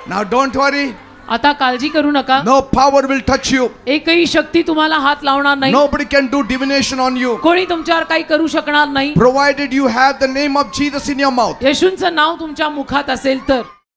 [SPEAKER 1] Now don't worry.
[SPEAKER 2] आता काळजी करू नका
[SPEAKER 1] No power will touch you.
[SPEAKER 2] एकही शक्ती तुम्हाला हात लावणार नाही
[SPEAKER 1] Nobody can do divination on you.
[SPEAKER 2] कोणी तुमच्यावर काही करू शकणार नाही
[SPEAKER 1] Provided you have the name of Jesus in your mouth.
[SPEAKER 2] येशूंचं नाव तुमच्या मुखात असेल तर